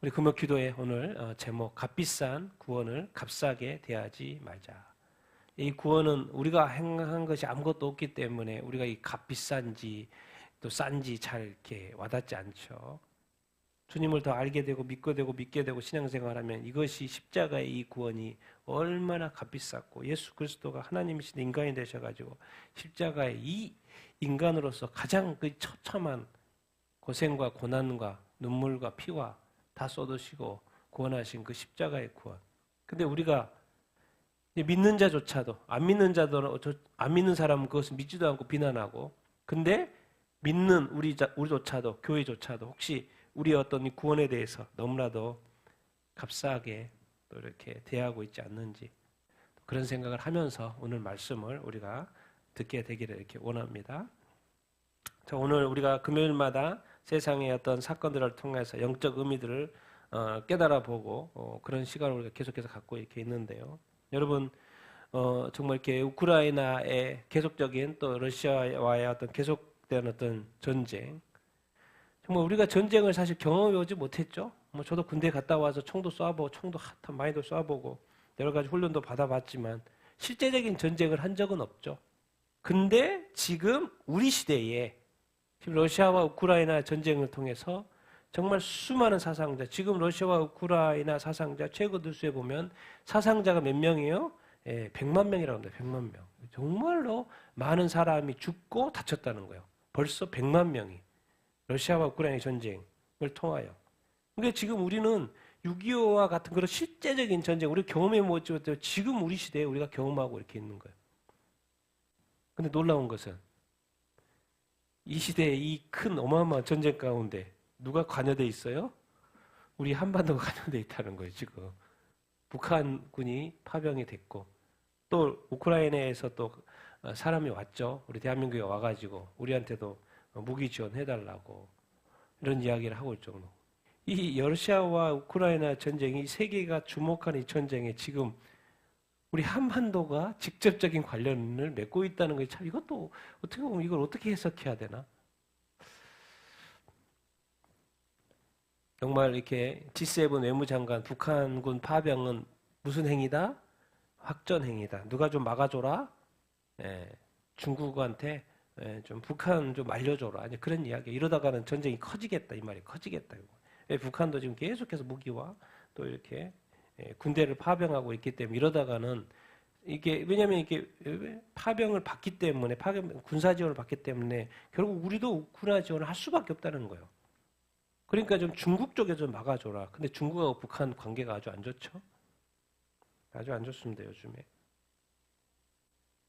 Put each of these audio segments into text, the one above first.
우리 금요 기도회 오늘 제목 값비싼 구원을 값싸게 대하지 말자. 이 구원은 우리가 행한 것이 아무것도 없기 때문에 우리가 이 값비싼지 또 싼지 잘 이렇게 와닿지 않죠. 주님을 더 알게 되고 믿게 되고 신앙생활하면 이것이 십자가의 이 구원이 얼마나 값비쌌고 예수 그리스도가 하나님이신 인간이 되셔가지고 십자가의 이 인간으로서 가장 그 처참한 고생과 고난과 눈물과 피와 다 쏟으시고 구원하신 그 십자가의 구원. 근데 우리가 믿는 자조차도 안 믿는 사람은 그것을 믿지도 않고 비난하고, 근데 믿는 우리조차도 교회조차도 혹시 우리의 어떤 이 구원에 대해서 너무나도 값싸게 또 이렇게 대하고 있지 않는지 그런 생각을 하면서 오늘 말씀을 우리가 듣게 되기를 이렇게 원합니다. 자, 오늘 우리가 금요일마다 세상의 어떤 사건들을 통해서 영적 의미들을 깨달아 보고 그런 시간을 우리가 계속해서 갖고 이렇게 있는데요. 여러분 정말 이렇게 우크라이나의 계속적인 또 러시아와의 어떤 계속된 어떤 전쟁, 정말 우리가 전쟁을 사실 경험해 오지 못했죠. 뭐 저도 군대 갔다 와서 총도 쏴보고 총도 많이도 쏴보고 여러 가지 훈련도 받아봤지만 실제적인 전쟁을 한 적은 없죠. 근데 지금 우리 시대에 지금 러시아와 우크라이나 전쟁을 통해서 정말 수많은 사상자, 지금 러시아와 우크라이나 사상자 최고 뉴스에 보면 사상자가 몇 명이에요? 100만 명이라고 합니다. 100만 명. 정말로 많은 사람이 죽고 다쳤다는 거예요. 벌써 100만 명이 러시아와 우크라이나 전쟁을 통하여. 근데 지금 우리는 6.25와 같은 그런 실제적인 전쟁, 우리 경험해 보지 못해도 지금 우리 시대에 우리가 경험하고 이렇게 있는 거예요. 근데 놀라운 것은 이 시대의 이 큰 어마어마한 전쟁 가운데 누가 관여돼 있어요? 우리 한반도가 관여돼 있다는 거예요, 지금. 북한군이 파병이 됐고, 또 우크라이나에서 또 사람이 왔죠. 우리 대한민국에 와가지고 우리한테도 무기 지원해달라고 이런 이야기를 하고 있을 정도. 이 러시아와 우크라이나 전쟁이 세계가 주목하는 이 전쟁에 지금 우리 한반도가 직접적인 관련을 맺고 있다는 것이 참, 이것도 어떻게 보면 이걸 어떻게 해석해야 되나? 정말 이렇게 G7 외무장관 북한군 파병은 무슨 행위다? 확전 행위다. 누가 좀 막아줘라? 중국한테 좀 북한 좀 알려줘라. 아니 그런 이야기. 이러다가는 전쟁이 커지겠다 이 말이 커지겠다. 북한도 지금 계속해서 무기와 또 이렇게 군대를 파병하고 있기 때문에 이러다가는 이게 왜냐하면 이게 파병을 받기 때문에 군사 지원을 받기 때문에 결국 우리도 군사 지원을 할 수밖에 없다는 거예요. 그러니까 좀 중국 쪽에 좀 막아줘라. 근데 중국하고 북한 관계가 아주 안 좋죠. 아주 안 좋습니다 요즘에.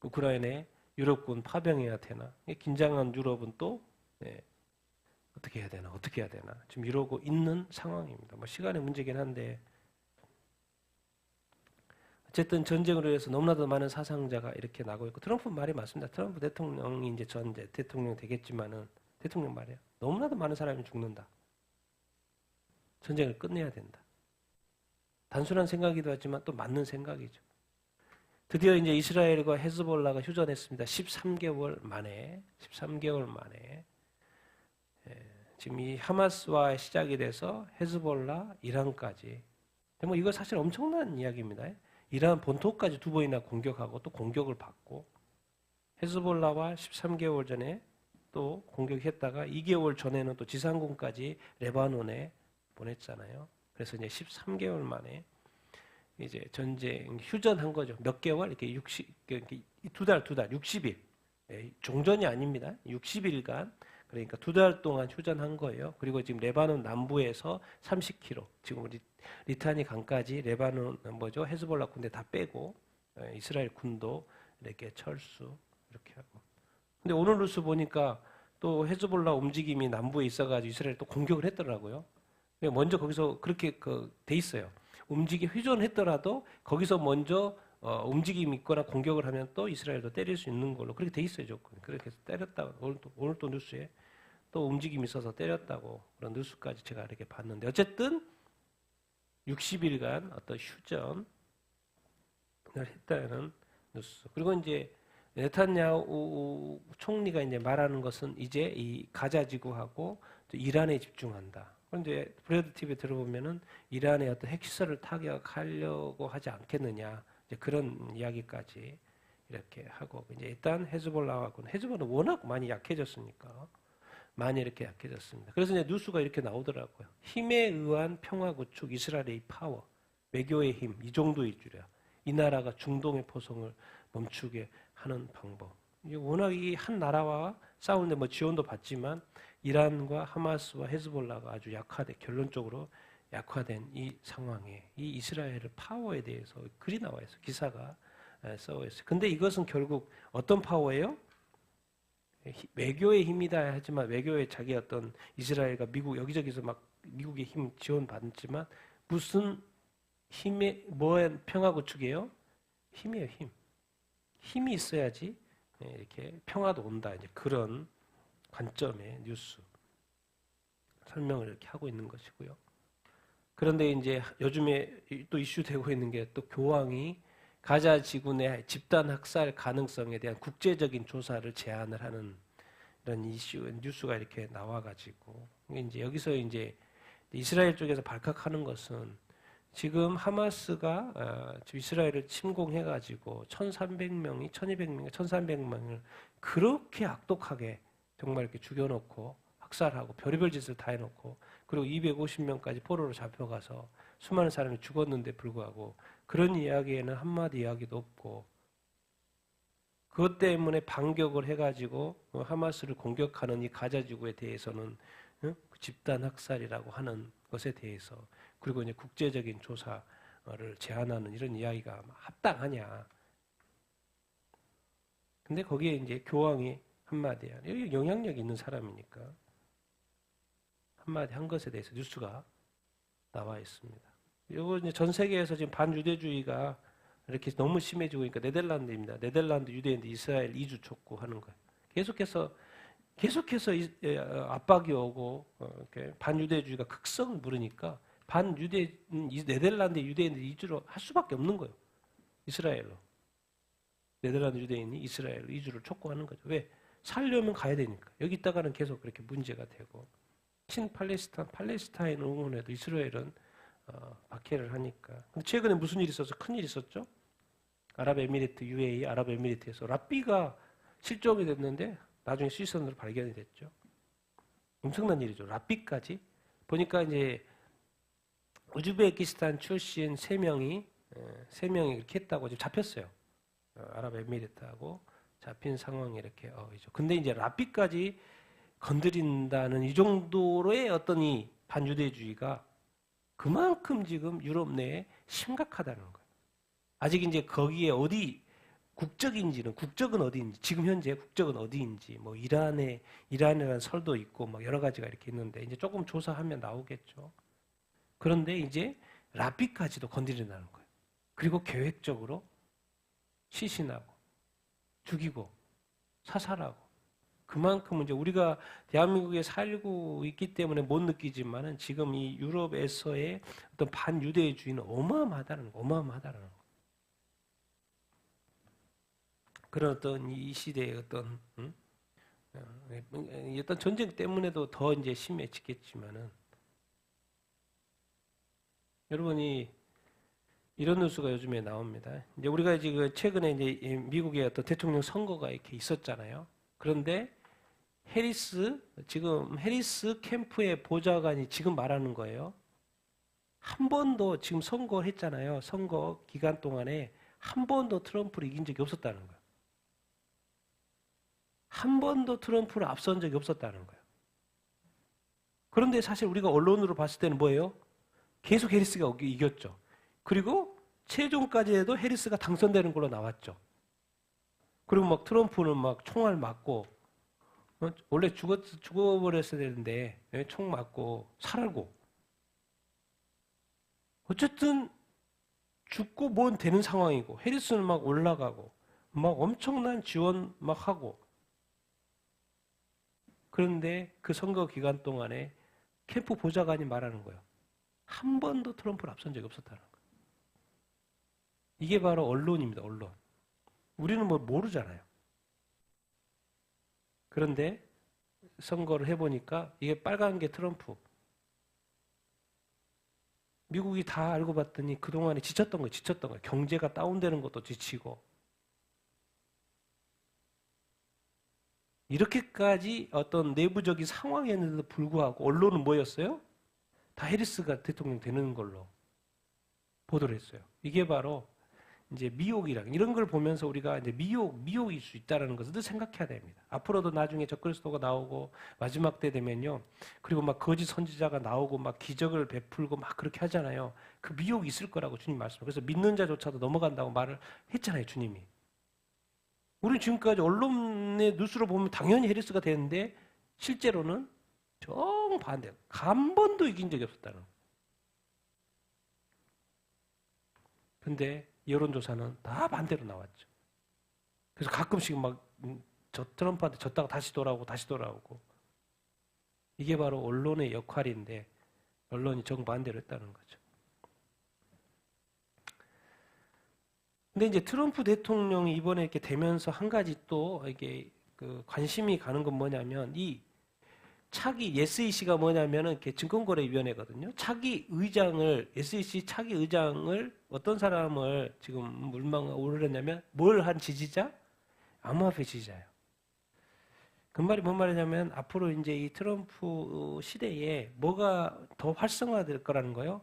우크라이나에 유럽군 파병해야 되나? 긴장한 유럽은 또 어떻게 해야 되나? 지금 이러고 있는 상황입니다. 뭐 시간의 문제긴 한데 어쨌든 전쟁으로 해서 너무나도 많은 사상자가 이렇게 나고 있고, 트럼프 말이 맞습니다. 트럼프 대통령이 이제 전 대통령 되겠지만은 대통령 말이에요. 너무나도 많은 사람이 죽는다. 전쟁을 끝내야 된다. 단순한 생각이기도 하지만 또 맞는 생각이죠. 드디어 이제 이스라엘과 헤즈볼라가 휴전했습니다. 13개월 만에 지금 이 하마스와 시작이 돼서 헤즈볼라, 이란까지. 뭐 이거 사실 엄청난 이야기입니다. 이란 본토까지 2번이나 공격하고 또 공격을 받고, 헤즈볼라와 13개월 전에 또 공격했다가 2개월 전에는 또 지상군까지 레바논에 보냈잖아요. 그래서 이제 13개월 만에 이제 전쟁 휴전한 거죠. 몇 개월 이렇게 60일. 종전이 아닙니다. 60일간. 그러니까 2달 동안 휴전한 거예요. 그리고 지금 레바논 남부에서 30km, 지금 우리 리타니 강까지 레바논 헤즈볼라 군대 다 빼고 이스라엘 군도 이렇게 철수 이렇게 하고. 근데 오늘 뉴스 보니까 또 헤즈볼라 움직임이 남부에 있어가지고 이스라엘 또 공격을 했더라고요. 먼저 거기서 그렇게 돼 있어요. 휴전했더라도 거기서 먼저 움직임이 있거나 공격을 하면 또 이스라엘도 때릴 수 있는 걸로 그렇게 돼 있어요, 조건. 그렇게 해서 때렸다고 오늘 또 뉴스에 또 움직임이 있어서 때렸다고 그런 뉴스까지 제가 이렇게 봤는데, 어쨌든 60일간 어떤 휴전을 했다는 뉴스. 그리고 이제 네타냐후 총리가 이제 말하는 것은 이제 이 가자 지구하고 또 이란에 집중한다. 그런데 브레드 TV에 들어보면은 이란의 어떤 핵시설을 타격하려고 하지 않겠느냐 이제 그런 이야기까지 이렇게 하고 이제 일단 헤즈볼라하고는 헤즈볼라는 워낙 많이 약해졌으니까 많이 이렇게 약해졌습니다. 그래서 이제 뉴스가 이렇게 나오더라고요. 힘에 의한 평화 구축 이스라엘의 파워, 외교의 힘 이 정도일 줄이야. 이 나라가 중동의 포성을 멈추게 하는 방법. 워낙 이 한 나라와 싸우는데 뭐 지원도 받지만 이란과 하마스와 헤즈볼라가 아주 결론적으로 약화된 이 상황에 이 이스라엘의 파워에 대해서 글이 나와 있어요. 기사가 써 있어요. 근데 이것은 결국 어떤 파워예요? 외교의 힘이다 하지만 외교의 자기 어떤 이스라엘과 미국 여기저기서 막 미국의 힘 지원 받지만 무슨 힘의 뭐의 평화 구축이에요? 힘이에요, 힘. 힘이 있어야지 이렇게 평화도 온다. 이제 그런 관점의 뉴스 설명을 이렇게 하고 있는 것이고요. 그런데 이제 요즘에 또 이슈되고 있는 게 또 교황이 가자 지구 내 집단 학살 가능성에 대한 국제적인 조사를 제안을 하는 이런 뉴스가 이렇게 나와가지고 이제 여기서 이제 이스라엘 쪽에서 발칵하는 것은 지금 하마스가 이스라엘을 침공해가지고 1,300명이 1,200명, 1,300명을 그렇게 악독하게 정말 이렇게 죽여놓고 학살하고 별의별 짓을 다 해놓고 그리고 250명까지 포로로 잡혀가서 수많은 사람이 죽었는데 불구하고 그런 이야기에는 한마디 이야기도 없고 그것 때문에 반격을 해가지고 하마스를 공격하는 이 가자지구에 대해서는 집단 학살이라고 하는 것에 대해서 그리고 이제 국제적인 조사를 제안하는 이런 이야기가 합당하냐. 근데 거기에 이제 교황이 한마디야. 여기 영향력 있는 사람이니까 한마디 한 것에 대해서 뉴스가 나와 있습니다. 이거 이제 전 세계에서 지금 반유대주의가 이렇게 너무 심해지고 있으니까 네덜란드입니다. 네덜란드 유대인들 이스라엘 이주 촉구하는 거예요. 계속해서 압박이 오고 이렇게 반유대주의가 극성을 부르니까 네덜란드 유대인들 이주를 할 수밖에 없는 거예요. 이스라엘로. 네덜란드 유대인이 이스라엘로 이주를 촉구하는 거죠. 왜? 살려면 가야 되니까. 여기 있다가는 계속 그렇게 문제가 되고 팔레스타인 응원에도 이스라엘은 박해를 하니까. 근데 최근에 무슨 일이 있어서 큰일이 있었죠? 아랍에미리트 UAE 아랍에미리트에서 랍비가 실종이 됐는데 나중에 수의선으로 발견이 됐죠. 엄청난 일이죠. 랍비까지 보니까 이제 우즈베키스탄 출신 3명이 이렇게 했다고 지금 잡혔어요. 아랍에미리트하고 잡힌 상황이 이렇게 있죠. 근데 이제 랍비까지 건드린다는 이 정도로의 어떤 이 반유대주의가 그만큼 지금 유럽 내에 심각하다는 거예요. 아직 이제 거기에 국적은 어디인지, 지금 현재 국적은 어디인지, 뭐 이란이라는 설도 있고, 막 여러 가지가 이렇게 있는데, 이제 조금 조사하면 나오겠죠. 그런데 이제 라피까지도 건드린다는 거예요. 그리고 계획적으로 시신하고, 죽이고, 사살하고, 그만큼 이제 우리가 대한민국에 살고 있기 때문에 못 느끼지만은 지금 이 유럽에서의 어떤 반유대주의는 어마어마하다는 거예요. 그런 어떤 이 시대의 어떤 어떤 전쟁 때문에도 더 이제 심해지겠지만은 여러분이 이런 뉴스가 요즘에 나옵니다. 이제 우리가 지금 최근에 이제 미국의 어떤 대통령 선거가 이렇게 있었잖아요. 그런데 지금 해리스 캠프의 보좌관이 지금 말하는 거예요. 한 번도 지금 선거했잖아요. 선거 기간 동안에 한 번도 트럼프를 이긴 적이 없었다는 거예요. 한 번도 트럼프를 앞선 적이 없었다는 거예요. 그런데 사실 우리가 언론으로 봤을 때는 뭐예요? 계속 해리스가 이겼죠. 그리고 최종까지 해도 해리스가 당선되는 걸로 나왔죠. 그리고 막 트럼프는 막 총알 맞고 원래 죽어버렸어야 되는데 총 맞고 살고 어쨌든 죽고 뭔 되는 상황이고 해리스는 막 올라가고 막 엄청난 지원 막 하고 그런데 그 선거 기간 동안에 캠프 보좌관이 말하는 거예요. 한 번도 트럼프를 앞선 적이 없었다는 거예요. 이게 바로 언론입니다. 언론. 우리는 뭐 모르잖아요. 그런데 선거를 해보니까 이게 빨간 게 트럼프, 미국이 다 알고 봤더니 그동안에 지쳤던 거예요. 경제가 다운되는 것도 지치고. 이렇게까지 어떤 내부적인 상황이었는데도 불구하고 언론은 뭐였어요? 다 해리스가 대통령 되는 걸로 보도를 했어요. 이게 바로 이제 미혹이랑 이런 걸 보면서 우리가 이제 미혹일 수 있다는 것을 생각해야 됩니다. 앞으로도 나중에 적그리스도가 나오고 마지막 때 되면요. 그리고 막 거짓 선지자가 나오고 막 기적을 베풀고 막 그렇게 하잖아요. 그 미혹이 있을 거라고 주님 말씀. 그래서 믿는 자조차도 넘어간다고 말을 했잖아요, 주님이. 우리 지금까지 언론의 뉴스로 보면 당연히 해리스가 되는데 실제로는 정반대. 한 번도 이긴 적이 없었다는 거예요. 근데 여론조사는 다 반대로 나왔죠. 그래서 가끔씩 막 저 트럼프한테 졌다가 다시 돌아오고 이게 바로 언론의 역할인데 언론이 정반대로 했다는 거죠. 근데 이제 트럼프 대통령이 이번에 이렇게 되면서 한 가지 또 이게 그 관심이 가는 건 뭐냐면 이 차기 SEC가 뭐냐면은 이렇게 증권거래위원회거든요. 차기 의장을 SEC 차기 의장을 어떤 사람을 지금 오르렸냐면 뭘 한 지지자? 암호화폐 지지자예요. 그 말이 뭔 말이냐면 앞으로 이제 이 트럼프 시대에 뭐가 더 활성화될 거라는 거예요?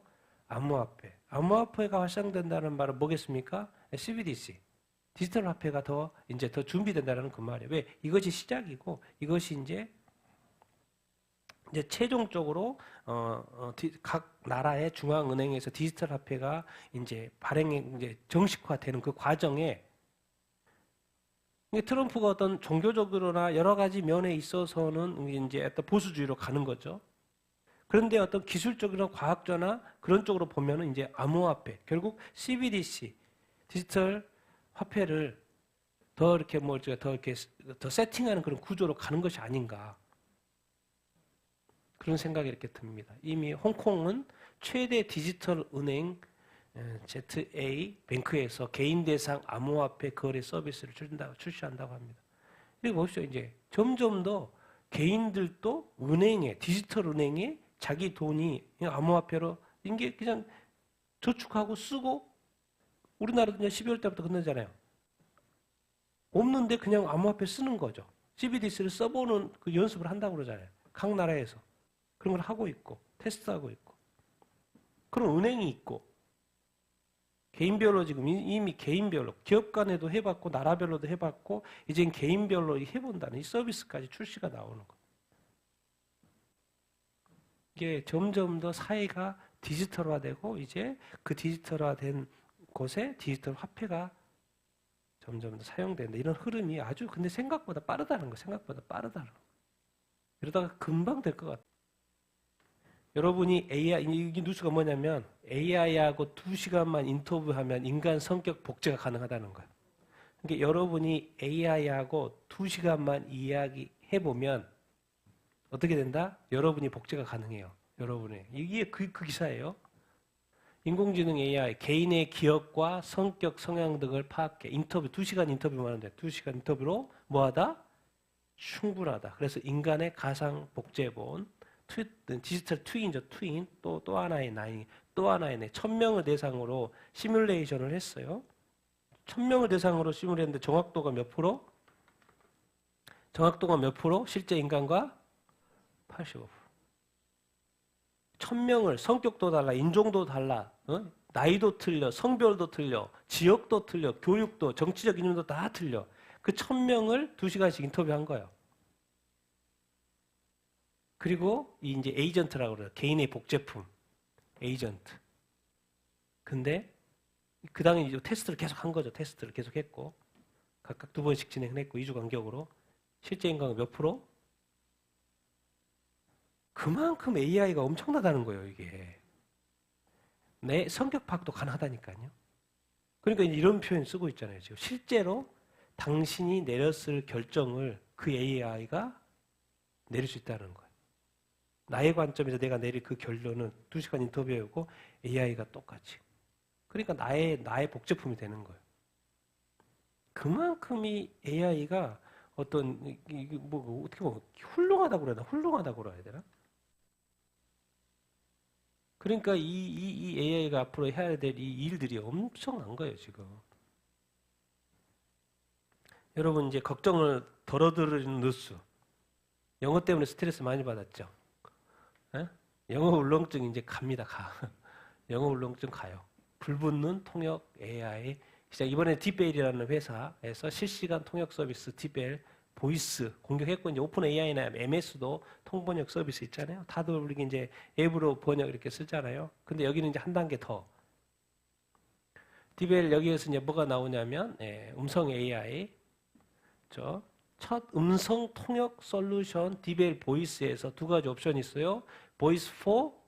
암호화폐. 암호화폐가 활성된다는 말은 뭐겠습니까? CBDC. 디지털 화폐가 이제 더 준비된다는 그 말이에요. 왜? 이것이 시작이고 이것이 이제 최종적으로 각 나라의 중앙은행에서 디지털 화폐가 이제 이제 정식화되는 그 과정에 트럼프가 어떤 종교적으로나 여러 가지 면에 있어서는 이제 어떤 보수주의로 가는 거죠. 그런데 어떤 기술적이나 과학자나 그런 쪽으로 보면은 이제 암호화폐, 결국 CBDC, 디지털 화폐를 더 이렇게 더 세팅하는 그런 구조로 가는 것이 아닌가. 그런 생각이 이렇게 듭니다. 이미 홍콩은 최대 디지털 은행 ZA 뱅크에서 개인 대상 암호화폐 거래 서비스를 출시한다고 합니다. 여기 보십시오. 이제 점점 더 개인들도 디지털 은행에 자기 돈이 암호화폐로 이게 그냥 저축하고 쓰고 우리나라도 그냥 12월 때부터 끝나잖아요. 없는데 그냥 암호화폐 쓰는 거죠. CBDC를 써보는 그 연습을 한다고 그러잖아요. 각 나라에서. 그런 걸 하고 있고 테스트하고 있고 그런 은행이 있고 개인별로 지금 이미 개인별로 기업 간에도 해봤고 나라별로도 해봤고 이젠 개인별로 해본다는 이 서비스까지 출시가 나오는 거예요. 이게 점점 더 사회가 디지털화되고 이제 그 디지털화된 곳에 디지털 화폐가 점점 더 사용된다. 이런 흐름이 아주 근데 생각보다 빠르다는 거. 생각보다 빠르다는 거. 이러다가 금방 될 것 같아요. 여러분이 AI, 이 뉴스가 뭐냐면 AI하고 2시간만 인터뷰하면 인간 성격 복제가 가능하다는 거예요. 그러니까 여러분이 AI하고 2시간만 이야기해보면 어떻게 된다? 여러분이 복제가 가능해요. 여러분의. 이게 그 기사예요. 인공지능 AI, 개인의 기억과 성격, 성향 등을 파악해. 2시간 인터뷰만 하는데 2시간 인터뷰로 뭐하다? 충분하다. 그래서 인간의 가상 복제본 디지털 트윈이죠. 트윈. 또 하나의 나이, 또 하나의 내. 1000명을 대상으로 시뮬레이션을 했어요. 1000명을 대상으로 시뮬했는데 정확도가 몇 프로? 정확도가 몇 프로? 실제 인간과 85%. 1000명을 성격도 달라, 인종도 달라, 나이도 틀려, 성별도 틀려, 지역도 틀려, 교육도, 정치적 이념도 다 틀려. 그 1000명을 2시간씩 인터뷰한 거예요. 그리고 이제 에이전트라고 그래요. 개인의 복제품. 에이전트. 근데 그 다음에 이제 테스트를 계속 한 거죠. 테스트를 계속 했고 각각 2번씩 진행을 했고 2주 간격으로 실제 인간은 몇 프로? 그만큼 AI가 엄청나다는 거예요. 이게. 내 성격 파악도 가능하다니까요. 그러니까 이런 표현 쓰고 있잖아요. 지금 실제로 당신이 내렸을 결정을 그 AI가 내릴 수 있다는 거예요. 나의 관점에서 내가 내릴 그 결론은 2시간 인터뷰였고 AI가 똑같이. 그러니까 나의 복제품이 되는 거예요. 그만큼 이 AI가 어떤 어떻게 보면 훌륭하다고 그래야 되나? 훌륭하다고 그래야 되나? 그러니까 이 AI가 앞으로 해야 될 이 일들이 엄청난 거예요, 지금. 여러분 이제 걱정을 덜어드는 뉴스. 영어 때문에 스트레스 많이 받았죠. 에? 영어 울렁증 이제 갑니다, 가. 영어 울렁증 가요. 불붙는 통역 AI 시작. 이번에 디벨이라는 회사에서 실시간 통역 서비스 디벨 보이스 공격했고 이제 오픈 AI나 MS도 통번역 서비스 있잖아요. 다들 우리 이제 앱으로 번역 이렇게 쓰잖아요. 근데 여기는 이제 한 단계 더. 디벨 여기에서 이제 뭐가 나오냐면 음성 AI 첫 음성 통역 솔루션 디벨 보이스에서 두 가지 옵션이 있어요. 보이스 포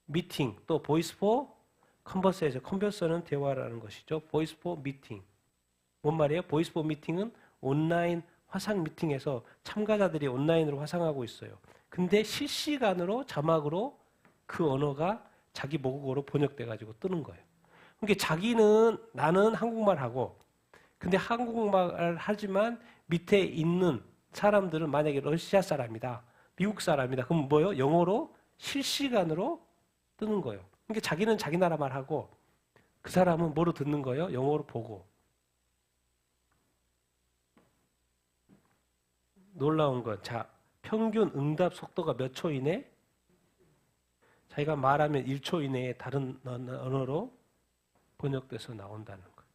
미팅 또 보이스 포 컨버세이션. 컨버서는 대화라는 것이죠. 보이스 포 미팅. 뭔 말이에요? 보이스 포 미팅은 온라인 화상 미팅에서 참가자들이 온라인으로 화상하고 있어요. 근데 실시간으로 자막으로 그 언어가 자기 모국어로 번역돼 가지고 뜨는 거예요. 그러니까 자기는 나는 한국말 하고 근데 한국말 하지만 밑에 있는 사람들은 만약에 러시아 사람이다. 미국 사람이다. 그럼 뭐요? 영어로 실시간으로 뜨는 거예요. 그러니까 자기는 자기 나라 말하고 그 사람은 뭐로 듣는 거예요? 영어로 보고. 놀라운 건 자, 평균 응답 속도가 몇 초 이내? 자기가 말하면 1초 이내에 다른 언어로 번역돼서 나온다는 거예요.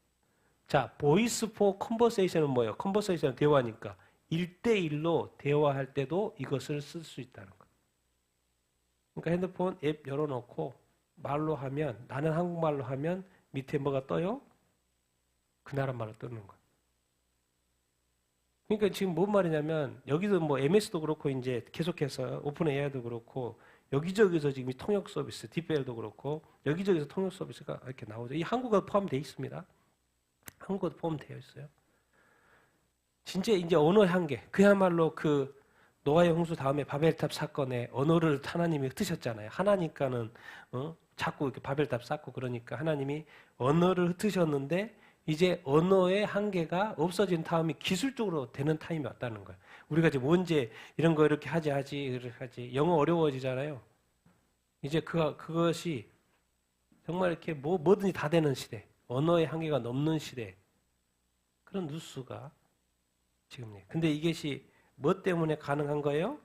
자, 보이스 포 컨버세이션은 뭐예요? 컨버세이션은 대화니까 1대1로 대화할 때도 이것을 쓸 수 있다는 거예요. 그러니까 핸드폰 앱 열어놓고 말로 하면 나는 한국말로 하면 밑에 뭐가 떠요? 그 나라 말로 뜨는 거예요. 그러니까 지금 뭔 말이냐면 여기도 뭐 MS도 그렇고 이제 계속해서 오픈 AI도 그렇고 여기저기서 지금 통역 서비스, 딥벨도 그렇고 여기저기서 통역 서비스가 이렇게 나오죠. 이 한국어 포함되어 있습니다. 한국어도 포함되어 있어요. 진짜 이제 언어의 한계. 그야말로 그 노아의 홍수 다음에 바벨탑 사건에 언어를 하나님이 흩으셨잖아요. 하나니까는 자꾸 이렇게 바벨탑 쌓고 그러니까 하나님이 언어를 흩으셨는데 이제 언어의 한계가 없어진 다음에 기술적으로 되는 타임이 왔다는 거예요. 우리가 지금 언제 이런 거 이렇게 하지 영어 어려워지잖아요. 이제 그것이 정말 이렇게 뭐든지 다 되는 시대, 언어의 한계가 넘는 시대 그런 뉴스가 지금. 근데 이것이 뭐 때문에 가능한 거예요?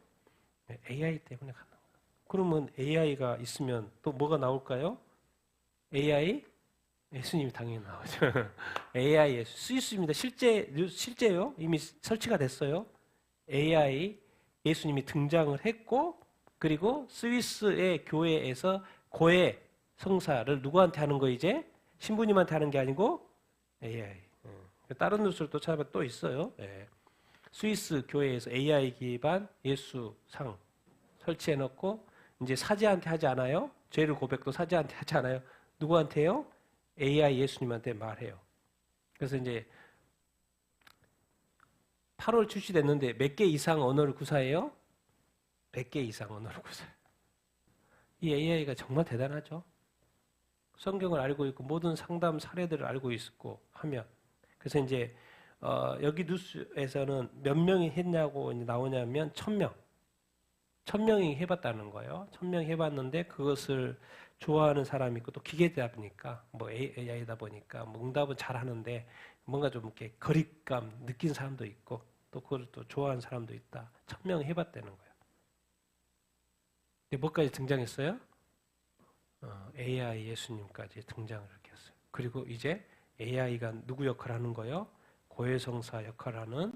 AI 때문에 가능한 거예요. 그러면 AI가 있으면 또 뭐가 나올까요? AI? 예수님이 당연히 나오죠. AI 예수. 스위스입니다. 실제요. 이미 설치가 됐어요. AI 예수님이 등장을 했고 그리고 스위스의 교회에서 고해 성사를 누구한테 하는 거 이제? 신부님한테 하는 게 아니고 AI. 다른 뉴스를 또 찾아보면 또 있어요. 스위스 교회에서 AI 기반 예수상 설치해놓고 이제 사제한테 하지 않아요. 죄를 고백도 사제한테 하지 않아요. 누구한테요? AI 예수님한테 말해요. 그래서 이제 8월 출시됐는데 몇 개 이상 언어를 구사해요? 100개 이상 언어를 구사해요. 이 AI가 정말 대단하죠. 성경을 알고 있고 모든 상담 사례들을 알고 있고 하면 그래서 이제 여기 뉴스에서는 몇 명이 했냐고 나오냐면 1000명. 1000명이 해봤다는 거예요. 1000명이 해봤는데 그것을 좋아하는 사람이 있고 또 기계다 보니까 뭐 AI다 보니까 뭐 응답은 잘 하는데 뭔가 좀 이렇게 거리감 느낀 사람도 있고 또 그걸 또 좋아하는 사람도 있다. 1000명이 해봤다는 거예요. 근데 뭐까지 등장했어요? AI 예수님까지 등장을 이렇게 했어요. 그리고 이제 AI가 누구 역할을 하는 거예요? 고해성사 역할을 하는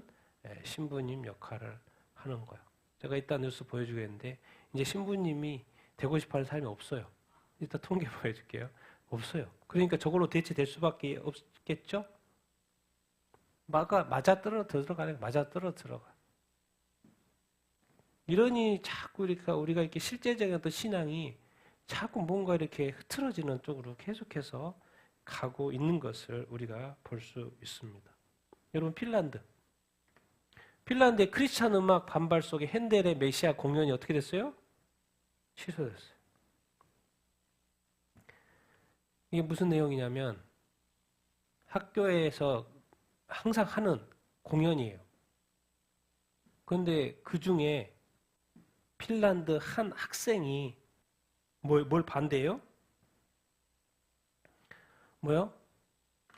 신부님 역할을 하는 거예요. 제가 이따 뉴스 보여주겠는데 이제 신부님이 되고 싶어하는 사람이 없어요. 이따 통계 보여줄게요. 없어요. 그러니까 저걸로 대체될 수밖에 없겠죠? 맞아 떨어 들어가. 이러니 자꾸 우리가 이렇게 실제적인 어떤 신앙이 자꾸 뭔가 이렇게 흐트러지는 쪽으로 계속해서 가고 있는 것을 우리가 볼 수 있습니다. 여러분 핀란드의 크리스찬 음악 반발 속에 핸델의 메시아 공연이 어떻게 됐어요? 취소됐어요. 이게 무슨 내용이냐면 학교에서 항상 하는 공연이에요. 그런데 그 중에 핀란드 한 학생이 뭘 반대해요? 뭐요?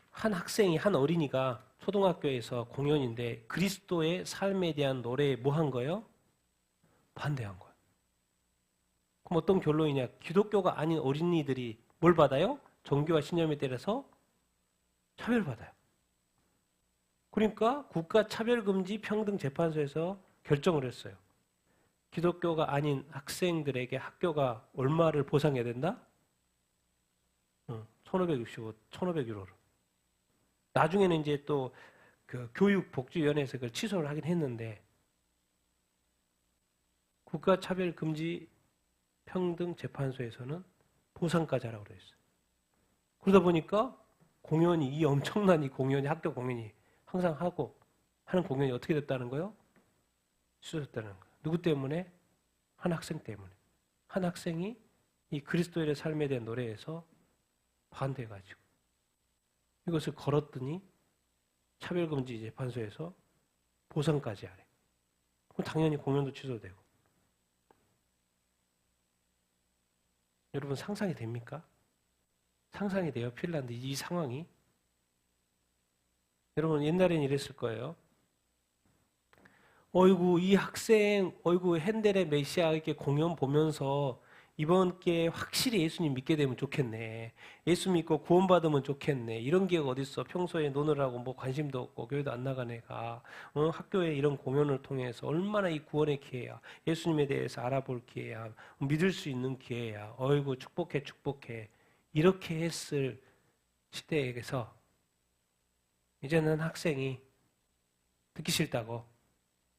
한 학생이, 한 어린이가 초등학교에서 공연인데 그리스도의 삶에 대한 노래에 뭐 한 거예요? 반대한 거예요. 그럼 어떤 결론이냐? 기독교가 아닌 어린이들이 뭘 받아요? 종교와 신념에 따라서 차별받아요. 그러니까 국가차별금지 평등재판소에서 결정을 했어요. 기독교가 아닌 학생들에게 학교가 얼마를 보상해야 된다? 1,565유로를. 나중에는 이제 또 그 교육복지위원회에서 그걸 취소를 하긴 했는데 국가차별금지 평등재판소에서는 보상까지 하라고 그랬어요. 그러다 보니까 공연이, 이 엄청난 이 공연이, 학교 공연이 항상 하고 하는 공연이 어떻게 됐다는 거예요? 취소됐다는 거예요. 누구 때문에? 한 학생 때문에. 한 학생이 이 그리스도인의 삶에 대한 노래에서 반대해가지고 이것을 걸었더니 차별금지 재판소에서 보상까지 하래. 그럼 당연히 공연도 취소되고. 여러분 상상이 됩니까? 상상이 돼요? 핀란드 이 상황이? 여러분 옛날엔 이랬을 거예요. 어이구 이 학생, 어이구 핸델의 메시아 이렇게 공연 보면서 이번 기회에 확실히 예수님 믿게 되면 좋겠네. 예수 믿고 구원받으면 좋겠네. 이런 기회가 어딨어. 평소에 노느라고 뭐 관심도 없고 교회도 안 나간 애가 학교에 이런 공연을 통해서 얼마나 이 구원의 기회야. 예수님에 대해서 알아볼 기회야. 믿을 수 있는 기회야. 어이구 축복해 축복해. 이렇게 했을 시대에서 이제는 학생이 듣기 싫다고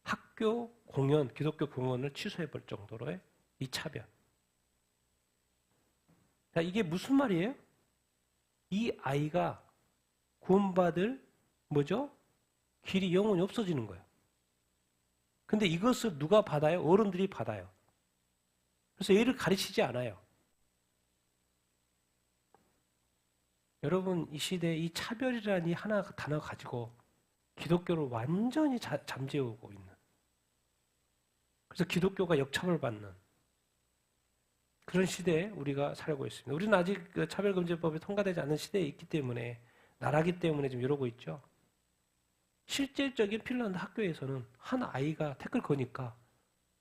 학교 공연, 기독교 공연을 취소해볼 정도로의 이 차별. 자, 이게 무슨 말이에요? 이 아이가 구원받을 뭐죠? 길이 영원히 없어지는 거예요. 근데 이것을 누가 받아요? 어른들이 받아요. 그래서 얘를 가르치지 않아요. 여러분 이 시대에 이 차별이라는 이 하나 단어 가지고 기독교를 완전히 잠재우고 있는, 그래서 기독교가 역차별 받는 그런 시대에 우리가 살고 있습니다. 우리는 아직 그 차별금지법이 통과되지 않은 시대에 있기 때문에, 나라기 때문에 지금 이러고 있죠. 실질적인 핀란드 학교에서는 한 아이가 태클 거니까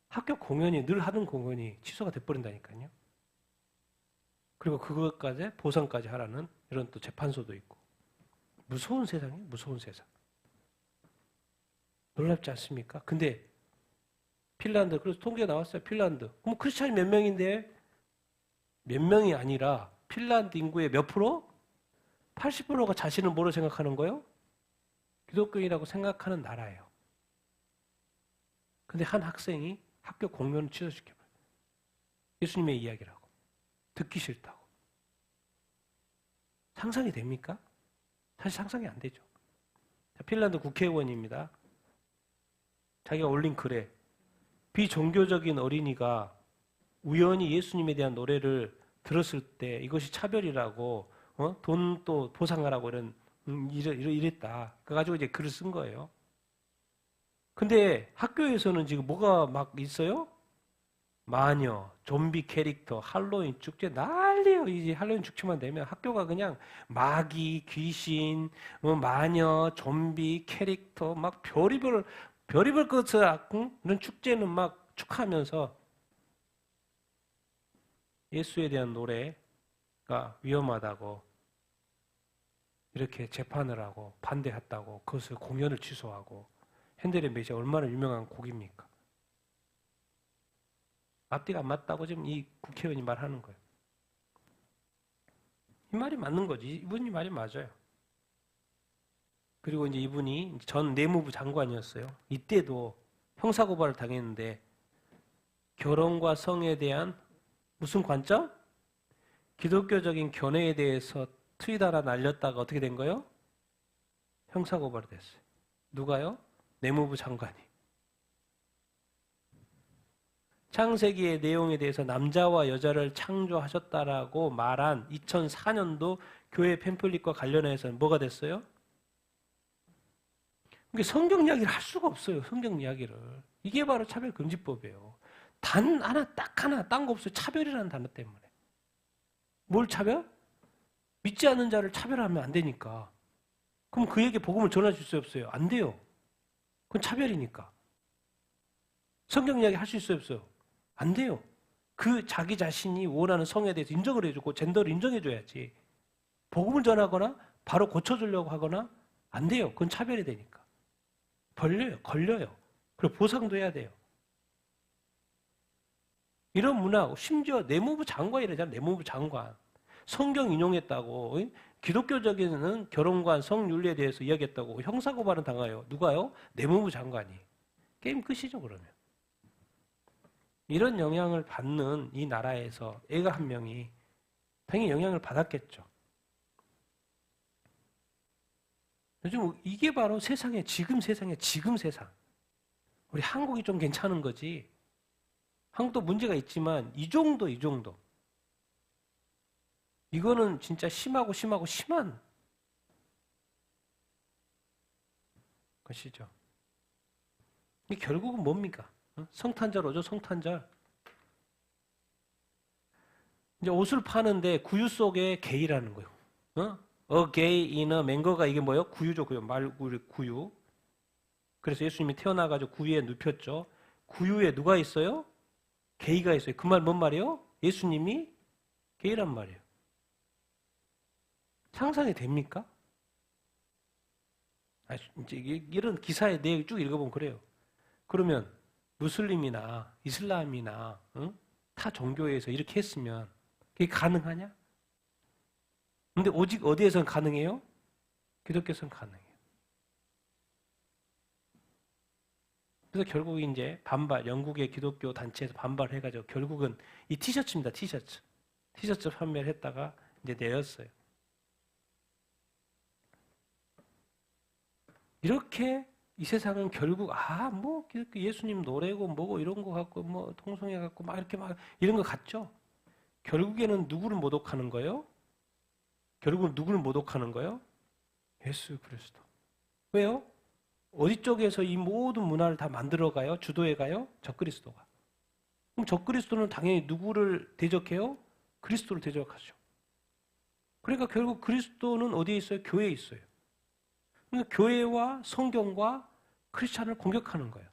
학교 공연이, 늘 하던 공연이 취소가 돼버린다니까요. 그리고 그것까지 보상까지 하라는 이런 또 재판소도 있고. 무서운 세상이에요. 무서운 세상. 놀랍지 않습니까? 근데 핀란드, 그래서 통계가 나왔어요. 핀란드. 그럼 크리스찬이 몇 명인데? 몇 명이 아니라 핀란드 인구의 몇 프로? 80%가 자신을 뭐로 생각하는 거예요? 기독교인이라고 생각하는 나라예요. 근데 한 학생이 학교 공연을 취소시켜버려요. 예수님의 이야기라고. 듣기 싫다고. 상상이 됩니까? 사실 상상이 안 되죠. 핀란드 국회의원입니다. 자기가 올린 글에 비종교적인 어린이가 우연히 예수님에 대한 노래를 들었을 때 이것이 차별이라고, 돈 또 보상하라고 이랬다. 그래가지고 이제 글을 쓴 거예요. 근데 학교에서는 지금 뭐가 막 있어요? 마녀, 좀비 캐릭터, 할로윈 축제 난리예요. 이제 할로윈 축제만 되면 학교가 그냥 마귀, 귀신, 마녀, 좀비 캐릭터 막 별의별 것을 이런 축제는 막 축하하면서 예수에 대한 노래가 위험하다고 이렇게 재판을 하고 반대했다고 그것을 공연을 취소하고. 핸델의 메시아 얼마나 유명한 곡입니까? 앞뒤가 안 맞다고 지금 이 국회의원이 말하는 거예요. 이 말이 맞는 거지. 이분이 말이 맞아요. 그리고 이제 이분이 전 내무부 장관이었어요. 이때도 형사고발을 당했는데 결혼과 성에 대한 무슨 관점? 기독교적인 견해에 대해서 트윗 하나 날렸다가 어떻게 된 거예요? 형사고발이 됐어요. 누가요? 내무부 장관이. 창세기의 내용에 대해서 남자와 여자를 창조하셨다라고 말한 2004년도 교회 팸플릿과 관련해서는 뭐가 됐어요? 그러니까 성경 이야기를 할 수가 없어요. 성경 이야기를. 이게 바로 차별금지법이에요. 단 하나, 딱 하나, 딴 거 없어요. 차별이라는 단어 때문에. 뭘 차별? 믿지 않는 자를 차별하면 안 되니까. 그럼 그에게 복음을 전해줄 수 없어요? 안 돼요. 그건 차별이니까. 성경 이야기 할 수 있어요? 없어요? 안 돼요. 그 자기 자신이 원하는 성에 대해서 인정을 해주고 젠더를 인정해줘야지. 복음을 전하거나 바로 고쳐주려고 하거나 안 돼요. 그건 차별이 되니까. 걸려요. 그리고 보상도 해야 돼요. 이런 문화, 심지어 내무부 장관이라잖아요. 내무부 장관. 성경 인용했다고, 기독교적인 결혼관 성윤리에 대해서 이야기했다고 형사고발은 당해요. 누가요? 내무부 장관이. 게임 끝이죠, 그러면. 이런 영향을 받는 이 나라에서 애가 한 명이 당연히 영향을 받았겠죠. 요즘 이게 바로 지금 세상. 우리 한국이 좀 괜찮은 거지. 한국도 문제가 있지만 이 정도. 이거는 진짜 심한 것이죠. 이 결국은 뭡니까? 성탄절 오죠, 성탄절. 이제 옷을 파는데 구유 속에 게이라는 거예요. A gay in a mango가 이게 뭐예요? 구유죠, 구유. 그래서 예수님이 태어나가지고 구유에 눕혔죠. 구유에 누가 있어요? 게이가 있어요. 그 말 뭔 말이에요? 예수님이 게이란 말이에요. 상상이 됩니까? 이제 이런 기사의 내용 쭉 읽어보면 그래요. 그러면 무슬림이나 이슬람이나 타 종교에서 이렇게 했으면 그게 가능하냐? 근데 오직 어디에선 가능해요? 기독교에서는 가능해요. 그래서 결국 이제 영국의 기독교 단체에서 반발해가지고 결국은 이 티셔츠입니다. 티셔츠 판매를 했다가 이제 내렸어요. 이렇게 이 세상은 결국 예수님 노래고 뭐고 이런 거 갖고 뭐 통성해 갖고 막 이렇게 막 이런 거 같죠? 결국에는 누구를 모독하는 거예요? 결국은 누구를 모독하는 거예요? 예수 그리스도. 왜요? 어디 쪽에서 이 모든 문화를 다 만들어가요? 주도해가요? 적그리스도가. 그럼 적그리스도는 당연히 누구를 대적해요? 그리스도를 대적하죠. 그러니까 결국 그리스도는 어디에 있어요? 교회에 있어요. 그러니까 교회와 성경과 크리스찬을 공격하는 거예요.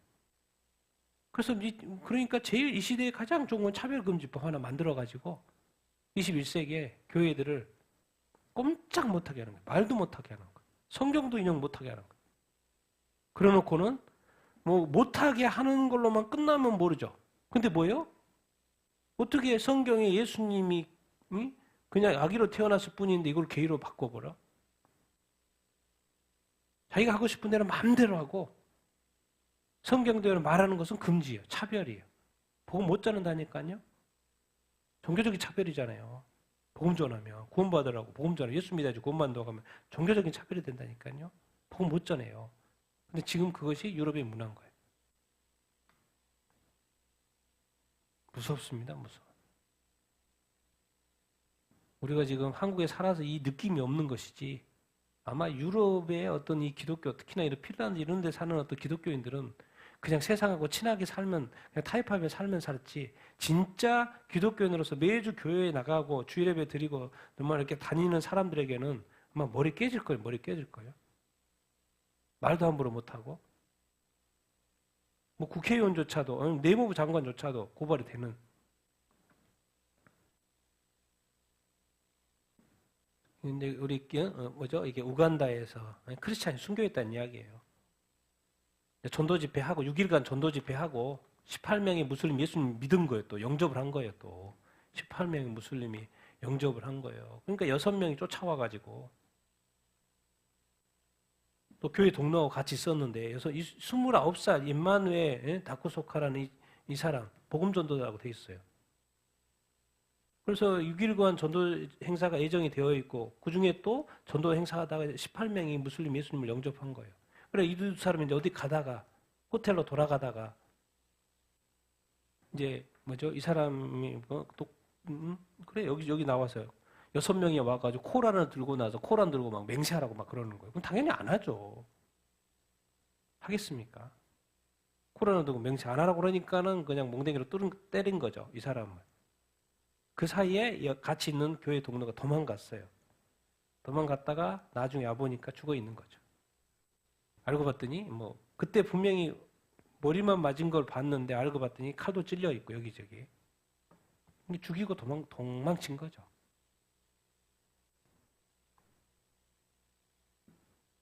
그러니까 제일 이 시대에 가장 좋은 건 차별금지법 하나 만들어가지고 21세기에 교회들을 꼼짝 못하게 하는 거예요. 말도 못하게 하는 거예요. 성경도 인용 못하게 하는 거예요. 그래놓고는 뭐 못하게 하는 걸로만 끝나면 모르죠. 근데 뭐예요? 어떻게 성경에 예수님이 그냥 아기로 태어났을 뿐인데 이걸 게이로 바꿔버려? 자기가 하고 싶은 대로 마음대로 하고 성경대로 말하는 것은 금지예요. 차별이에요. 복음 못 전한다니까요. 종교적인 차별이잖아요. 복음 전하면 구원받으라고 복음 전하면 예수 믿어야지 구원받는다고 하면 종교적인 차별이 된다니까요. 복음 못 전해요. 근데 지금 그것이 유럽의 문화인 거예요. 무섭습니다. 무서워. 우리가 지금 한국에 살아서 이 느낌이 없는 것이지 아마 유럽의 어떤 이 기독교, 특히나 이런 핀란드 이런 데 사는 어떤 기독교인들은 그냥 세상하고 친하게 살면, 그냥 타협하며 살면 살았지, 진짜 기독교인으로서 매주 교회에 나가고 주일예배 드리고 정말 이렇게 다니는 사람들에게는 아마 머리 깨질 거예요. 말도 함부로 못하고. 뭐 국회의원조차도, 내무부 장관조차도 고발이 되는. 근데 이게 우간다에서 크리스찬이 순교했다는 이야기예요. 전도 집회하고 6일간 전도 집회하고 18명의 무슬림 예수님 믿은 거예요. 또 영접을 한 거예요. 또 18명의 무슬림이 영접을 한 거예요. 그러니까 6명이 쫓아와가지고 또 교회 동료하고 같이 있었는데 29살 임마누엘 다쿠소카라는 이 사람 복음 전도자라고 돼 있어요. 그래서 6일간 전도 행사가 예정이 되어 있고 그중에 또 전도 행사하다가 18명이 무슬림 예수님을 영접한 거예요. 그래 이 두 사람이 이제 어디 가다가 호텔로 돌아가다가 이제 이 사람이 그래 여기 나와서요. 6명이 와가지고 코란을 들고 나서 코란 들고 막 맹세하라고 막 그러는 거예요. 그럼 당연히 안 하죠. 하겠습니까? 코란을 들고 맹세 안 하라고 그러니까는 그냥 몽댕이로 때린 거죠. 이 사람을. 그 사이에 같이 있는 교회 동료가 도망갔어요. 도망갔다가 나중에 와보니까 죽어 있는 거죠. 알고 봤더니 뭐 그때 분명히 머리만 맞은 걸 봤는데 알고 봤더니 칼도 찔려 있고 여기저기. 죽이고 도망친 거죠.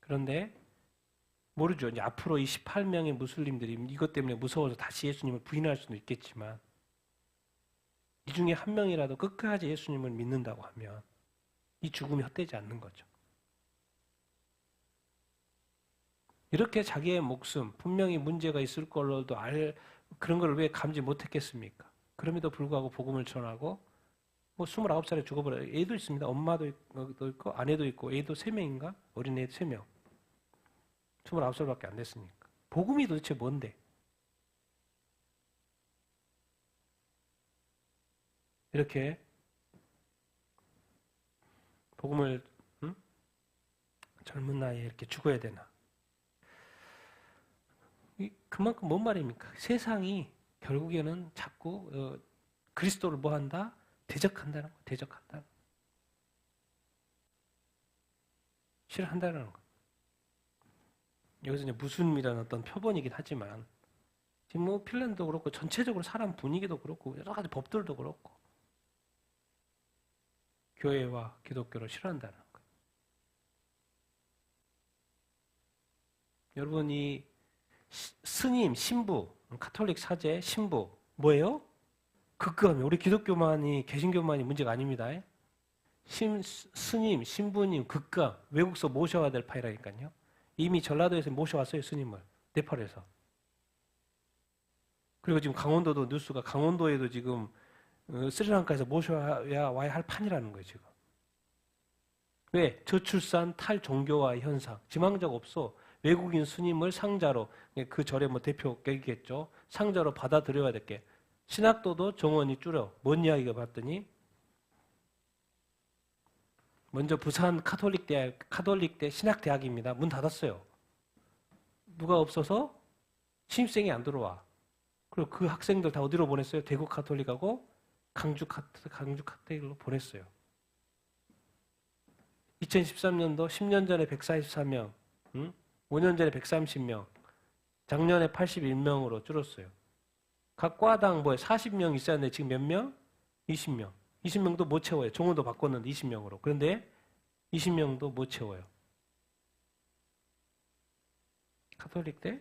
그런데 모르죠. 이제 앞으로 이 18명의 무슬림들이 이것 때문에 무서워서 다시 예수님을 부인할 수도 있겠지만 이 중에 한 명이라도 끝까지 예수님을 믿는다고 하면 이 죽음이 헛되지 않는 거죠. 이렇게 자기의 목숨, 분명히 문제가 있을 걸로도 그런 걸 왜 감지 못했겠습니까? 그럼에도 불구하고 복음을 전하고 뭐 29살에 죽어버려요. 애도 있습니다. 엄마도 있고 아내도 있고 애도 3명인가? 어린애 3명. 29살밖에 안 됐으니까. 복음이 도대체 뭔데? 이렇게 복음을 젊은 나이에 이렇게 죽어야 되나? 그만큼 뭔 말입니까? 세상이 결국에는 자꾸 그리스도를 뭐 한다? 대적한다는 거, 대적한다. 싫어한다는 거. 여기서 이제 무슬림이라는 어떤 표본이긴 하지만 지금 뭐 핀란드도 그렇고 전체적으로 사람 분위기도 그렇고 여러 가지 법들도 그렇고 교회와 기독교를 싫어한다는 거. 여러분이 스님, 신부, 카톨릭 사제, 신부 뭐예요? 극감이 우리 기독교만이 개신교만이 문제가 아닙니다. 스님, 신부님 극감 외국서 모셔와야 될 파이라니까요. 이미 전라도에서 모셔왔어요 스님을 네팔에서. 그리고 지금 강원도도 뉴스가 강원도에도 지금 스리랑카에서 모셔와야 할 판이라는 거예요 지금. 왜? 저출산 탈종교화 현상 지망자가 없어. 외국인 스님을 상자로 그 절의 뭐 대표겠죠. 상자로 받아들여야 될 게 신학도도 정원이 줄여. 뭔 이야기가 봤더니 먼저 부산 카톨릭대 신학대학입니다. 문 닫았어요. 누가 없어서 신입생이 안 들어와. 그리고 그 학생들 다 어디로 보냈어요? 대구 카톨릭하고 강주 카톨릭으로 보냈어요. 2013년도 10년 전에 144명, 5년 전에 130명, 작년에 81명으로 줄었어요. 각 과당 40명 있었는데 지금 몇 명? 20명. 20명도 못 채워요. 종원도 바꿨는데 20명으로. 그런데 20명도 못 채워요. 카톨릭대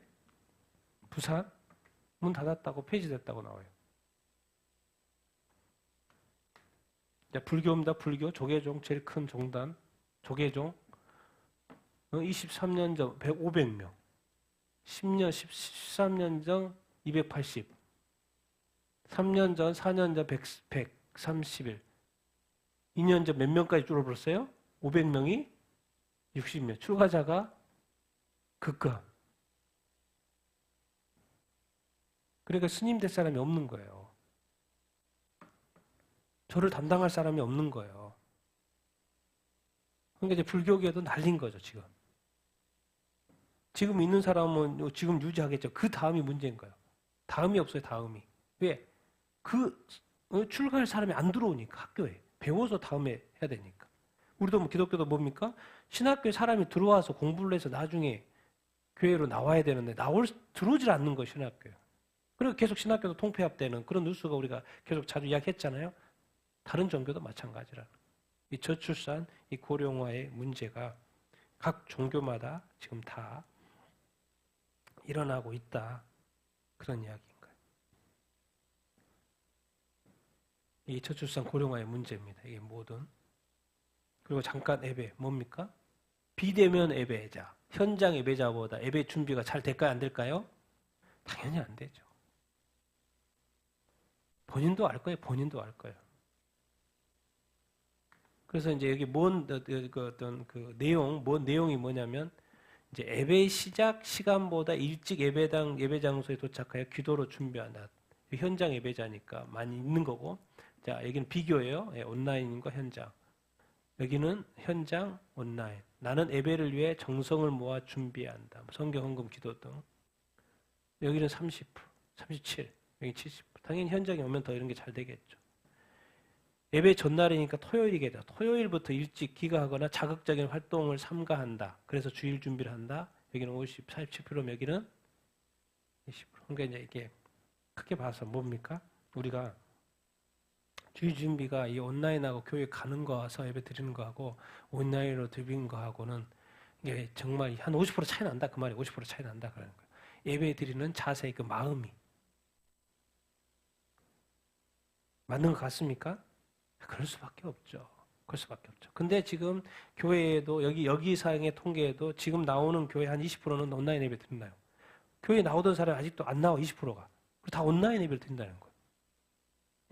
부산 문 닫았다고 폐지됐다고 나와요. 불교입니다. 불교 조계종 제일 큰 종단 조계종 23년 전 500명 10년 13년 전 280 3년 전 4년 전 131 2년 전 몇 명까지 줄어들었어요? 500명이 60명 출가자가 극감. 그러니까 스님 될 사람이 없는 거예요. 저를 담당할 사람이 없는 거예요. 그러니까 이제 불교계도 난린 거죠, 지금. 지금 있는 사람은 지금 유지하겠죠. 그 다음이 문제인 거예요. 다음이 없어요, 다음이. 왜? 출가할 사람이 안 들어오니까, 학교에. 배워서 다음에 해야 되니까. 우리도 뭐 기독교도 뭡니까? 신학교에 사람이 들어와서 공부를 해서 나중에 교회로 나와야 되는데, 들어오질 않는 거예요, 신학교에. 그리고 계속 신학교도 통폐합되는 그런 뉴스가 우리가 계속 자주 이야기했잖아요. 다른 종교도 마찬가지라. 이 저출산, 이 고령화의 문제가 각 종교마다 지금 다 일어나고 있다. 그런 이야기인 거예요. 이 저출산 고령화의 문제입니다. 이게 모든. 그리고 잠깐 예배 뭡니까? 비대면 예배자, 현장 예배자보다 예배 준비가 잘 될까요? 안 될까요? 당연히 안 되죠. 본인도 알 거예요. 본인도 알 거예요. 그래서 이제 여기 뭔 내용이 뭐냐면 이제 예배 시작 시간보다 일찍 예배 장소에 도착하여 기도로 준비한다. 현장 예배자니까 많이 있는 거고. 자, 여기는 비교예요. 온라인과 현장. 여기는 현장, 온라인. 나는 예배를 위해 정성을 모아 준비한다. 성경, 헌금, 기도 등. 여기는 30%, 37, 여기 70%. 당연히 현장에 오면 더 이런 게 잘 되겠죠. 예배 전날이니까 토요일이겠다. 토요일부터 일찍 귀가하거나 자극적인 활동을 삼가한다. 그래서 주일 준비를 한다. 여기는 50, 47%, 여기는 20%. 그러니까 이제 이게 크게 봐서 뭡니까? 우리가 주일 준비가 이 온라인하고 교회 가는 거와서 예배 드리는 거하고 온라인으로 드리는 거하고는 이게 정말 한 50% 차이 난다. 그 말이 50% 차이 난다. 그러는 거예요. 예배 드리는 자세, 그 마음이. 맞는 것 같습니까? 그럴 수밖에 없죠. 그럴 수밖에 없죠. 근데 지금 교회에도 여기 사항의 통계에도 지금 나오는 교회 한 20%는 온라인 예배 드린다요. 교회 나오던 사람이 아직도 안 나와 20%가. 그리고 다 온라인 예배를 드린다는 거예요.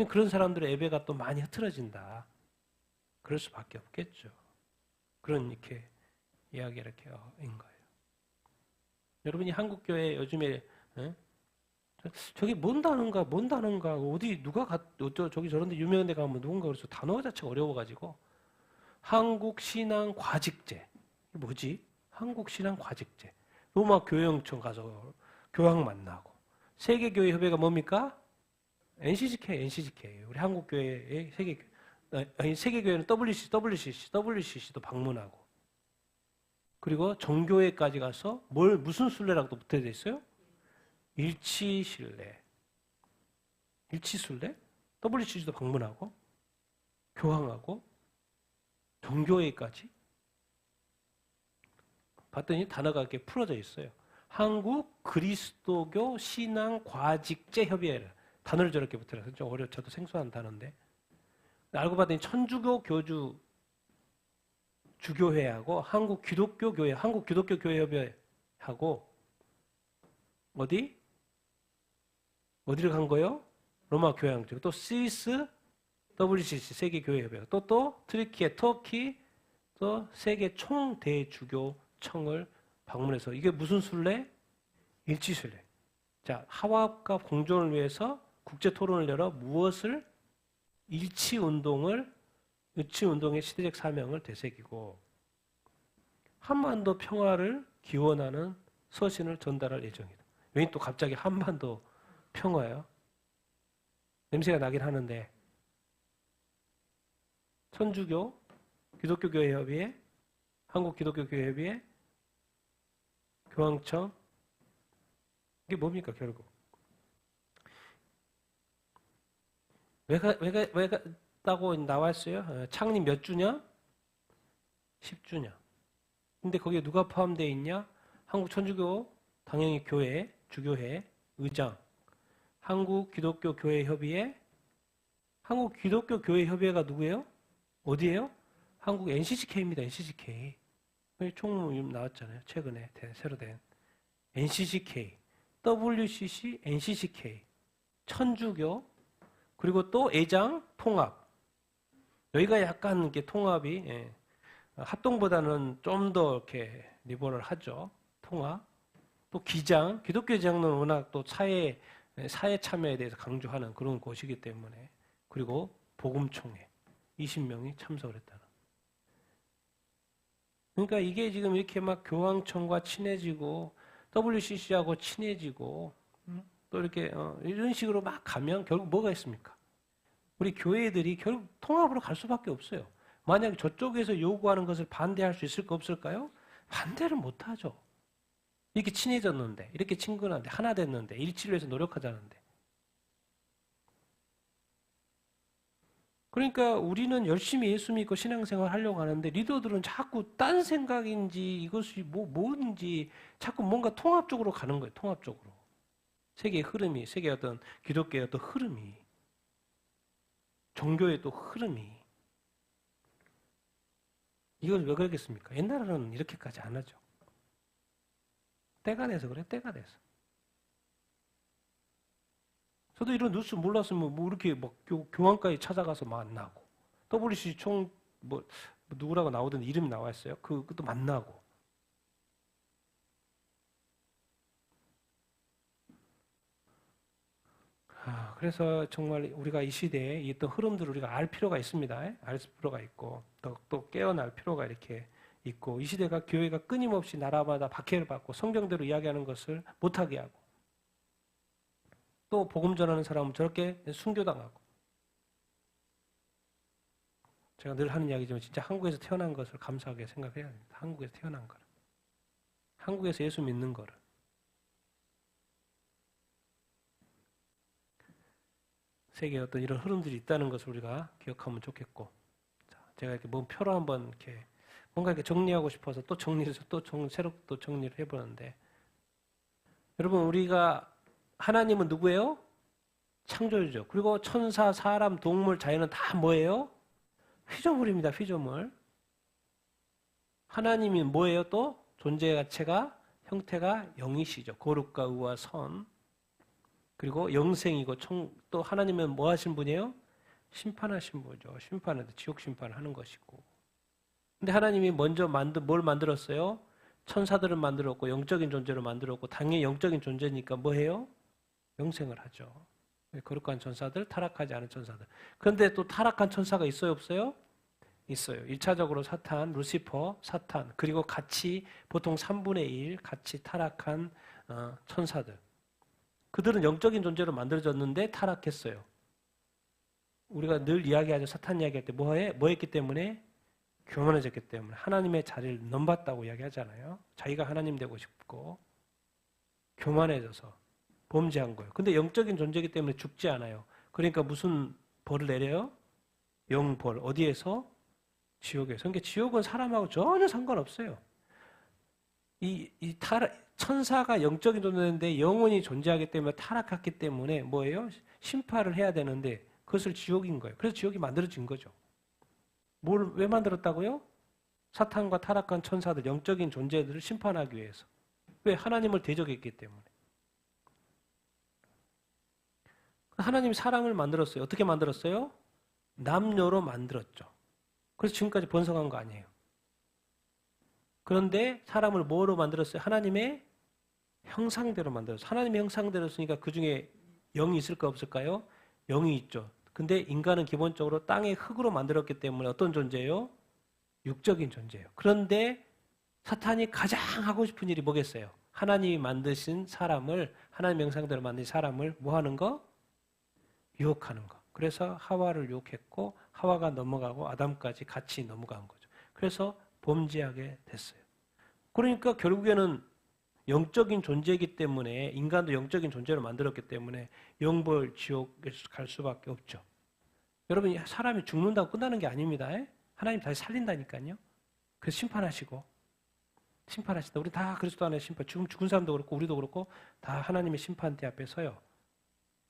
그런 사람들의 예배가 또 많이 흐트러진다. 그럴 수밖에 없겠죠. 그런 이렇게 이야기 이렇게 인 거예요. 여러분이 한국 교회 요즘에 저기 뭔 단어인가 어디 저기 저런 데 유명한 데 가면 누군가 그래서 단어 자체가 어려워가지고 한국 신앙 과직제 뭐지? 한국 신앙 과직제 로마 교회청청 가서 교황 만나고 세계교회 협회가 뭡니까? NCGK 우리 한국 교회의 세계교회는 WCC도 방문하고 그리고 정교회까지 가서 무슨 순례라고 또 붙어져 있어요? 일치순례? WCC도 방문하고 교황하고 정교회까지 봤더니 단어가 이렇게 풀어져 있어요. 한국 그리스도교 신앙 과직제 협의회 단어를 저렇게 붙여서 좀 저도 생소한 단어인데 알고 봤더니 천주교 교주 주교회하고 한국 기독교 교회 협의회하고 어디를 간 거예요? 로마 교황 쪽. 또 스위스 WCC 세계교회협회. 또 트리키에 터키 또 세계 총대주교청을 방문해서 이게 무슨 순례? 일치순례. 자, 화합과 공존을 위해서 국제 토론을 열어 무엇을 일치운동의 시대적 사명을 되새기고 한반도 평화를 기원하는 서신을 전달할 예정이다. 왜 또 갑자기 한반도 평화요? 냄새가 나긴 하는데 천주교 기독교교회협의회 한국기독교교회협의회 교황청 이게 뭡니까 결국? 왜 갔다고 나왔어요? 창립 몇 주년? 10주년. 근데 거기에 누가 포함되어 있냐? 한국 천주교 당연히 교회, 주교회, 의장, 한국 기독교 교회 협의회, 한국 기독교 교회 협의회가 누구예요? 어디예요? 한국 NCGK입니다. NCGK. 총무 나왔잖아요. 최근에 새로 된 NCGK, WCC, NCGK, 천주교, 그리고 또 애장 통합. 여기가 약간 이게 통합이 합동보다는 좀 더 이렇게 리버럴 하죠. 통합. 또 기장, 기독교 장로는 워낙 또 사회 참여에 대해서 강조하는 그런 곳이기 때문에 그리고 복음총회 20명이 참석을 했다는. 그러니까 이게 지금 이렇게 막 교황청과 친해지고 WCC하고 친해지고 또 이렇게 이런 식으로 막 가면 결국 뭐가 있습니까? 우리 교회들이 결국 통합으로 갈 수밖에 없어요. 만약 저쪽에서 요구하는 것을 반대할 수 있을까 없을까요? 반대를 못하죠. 이렇게 친해졌는데, 이렇게 친근한데, 하나 됐는데, 일치를 위해서 노력하자는데. 그러니까 우리는 열심히 예수 믿고 신앙생활 하려고 하는데 리더들은 자꾸 딴 생각인지 이것이 뭔지 자꾸 뭔가 통합적으로 가는 거예요. 통합적으로. 세계의 흐름이, 세계의 어떤 기독교의 어떤 흐름이, 종교의 또 흐름이. 이걸 왜 그러겠습니까? 옛날에는 이렇게까지 안 하죠. 때가 돼서 그래, 때가 돼서. 저도 이런 뉴스 몰랐으면 뭐 이렇게 막 교황까지 찾아가서 만나고 WC 누구라고 나오던 이름이 나와 있어요. 그것도 만나고. 그래서 정말 우리가 이 시대에 있던 흐름들을 우리가 알 필요가 있습니다. 알 필요가 있고 또 깨어날 필요가 이렇게 있고 이 시대가 교회가 끊임없이 나라마다 박해를 받고 성경대로 이야기하는 것을 못하게 하고 또 복음 전하는 사람은 저렇게 순교당하고 제가 늘 하는 이야기지만 진짜 한국에서 태어난 것을 감사하게 생각해야 됩니다. 한국에서 태어난 거를. 한국에서 예수 믿는 거를. 세계에 어떤 이런 흐름들이 있다는 것을 우리가 기억하면 좋겠고, 자, 제가 이렇게 뭔 표로 한번 이렇게 뭔가 이렇게 정리하고 싶어서 또 정리해서 새로 또 정리를 해보는데, 여러분 우리가 하나님은 누구예요? 창조주죠. 그리고 천사, 사람, 동물, 자연은 다 뭐예요? 피조물입니다. 피조물. 하나님이 뭐예요? 또 존재 자체가 형태가 영이시죠. 거룩과 의와 선. 그리고 영생이고 또 하나님은 뭐 하신 분이에요? 심판하신 분이죠. 심판하는데 지옥 심판을 하는 것이고. 근데 하나님이 먼저 뭘 만들었어요? 천사들을 만들었고 영적인 존재로 만들었고 당연히 영적인 존재니까 뭐 해요? 영생을 하죠. 거룩한 천사들, 타락하지 않은 천사들. 그런데 또 타락한 천사가 있어요, 없어요? 있어요. 1차적으로 사탄, 루시퍼, 사탄, 그리고 같이 보통 3분의 1 같이 타락한 천사들. 그들은 영적인 존재로 만들어졌는데 타락했어요. 우리가 늘 이야기하죠. 사탄 이야기할 때 뭐 했기 때문에? 교만해졌기 때문에. 하나님의 자리를 넘봤다고 이야기하잖아요. 자기가 하나님 되고 싶고 교만해져서 범죄한 거예요. 근데 영적인 존재이기 때문에 죽지 않아요. 그러니까 무슨 벌을 내려요? 영벌. 어디에서? 지옥에서. 그러니까 지옥은 사람하고 전혀 상관없어요. 천사가 영적인 존재인데 영혼이 존재하기 때문에 타락했기 때문에 뭐예요? 심판을 해야 되는데 그것을 지옥인 거예요. 그래서 지옥이 만들어진 거죠. 왜 만들었다고요? 사탄과 타락한 천사들, 영적인 존재들을 심판하기 위해서. 왜? 하나님을 대적했기 때문에. 하나님이 사람을 만들었어요. 어떻게 만들었어요? 남녀로 만들었죠. 그래서 지금까지 번성한 거 아니에요. 그런데 사람을 뭐로 만들었어요? 하나님의 형상대로 만들었어요. 하나님의 형상대로 쓰니까 그 중에 영이 있을까 없을까요? 영이 있죠. 근데 인간은 기본적으로 땅의 흙으로 만들었기 때문에 어떤 존재예요? 육적인 존재예요. 그런데 사탄이 가장 하고 싶은 일이 뭐겠어요? 하나님이 만드신 사람을, 하나님의 형상대로 만든 사람을 뭐 하는 거? 유혹하는 거. 그래서 하와를 유혹했고 하와가 넘어가고 아담까지 같이 넘어간 거죠. 그래서 범죄하게 됐어요. 그러니까 결국에는 영적인 존재이기 때문에 인간도 영적인 존재로 만들었기 때문에 영벌 지옥에 갈 수밖에 없죠. 여러분 사람이 죽는다고 끝나는 게 아닙니다. 하나님 다시 살린다니까요. 그래서 심판하신다. 우리 다 그리스도 안에 심판. 지금 죽은 사람도 그렇고 우리도 그렇고 다 하나님의 심판대 앞에 서요.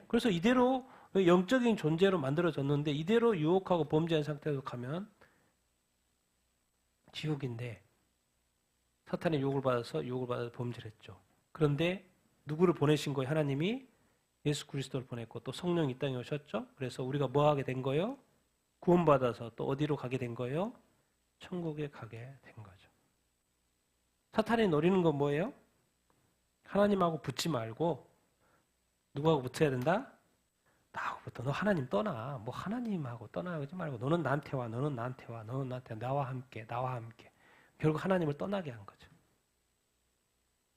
그래서 이대로 영적인 존재로 만들어졌는데 이대로 유혹하고 범죄한 상태로 가면 지옥인데 사탄의 유혹을 받아서 범죄를 했죠. 그런데 누구를 보내신 거예요? 하나님이 예수 그리스도를 보냈고 또 성령이 이 땅에 오셨죠. 그래서 우리가 뭐 하게 된 거예요? 구원받아서 또 어디로 가게 된 거예요? 천국에 가게 된 거죠. 사탄이 노리는 건 뭐예요? 하나님하고 붙지 말고 누구하고 붙어야 된다? 나하고 붙어. 너 하나님 떠나. 뭐 하나님하고 떠나지 말고 너는 나한테 와. 너는 나한테 와. 너는 나한테 와. 나와 함께. 결국 하나님을 떠나게 한 거죠.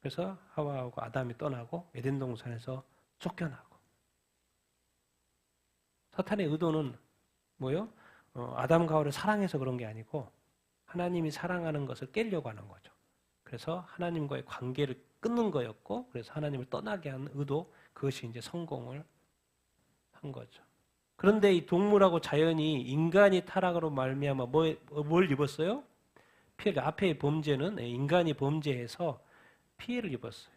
그래서 하와하고 아담이 떠나고 에덴 동산에서 쫓겨나고. 사탄의 의도는 뭐예요? 아담과 하와를 사랑해서 그런 게 아니고 하나님이 사랑하는 것을 깨려고 하는 거죠. 그래서 하나님과의 관계를 끊는 거였고 그래서 하나님을 떠나게 한 의도 그것이 이제 성공을 한 거죠. 그런데 이 동물하고 자연이 인간이 타락으로 말미암아 뭘 입었어요? 피해를. 앞의 범죄는 인간이 범죄해서 피해를 입었어요.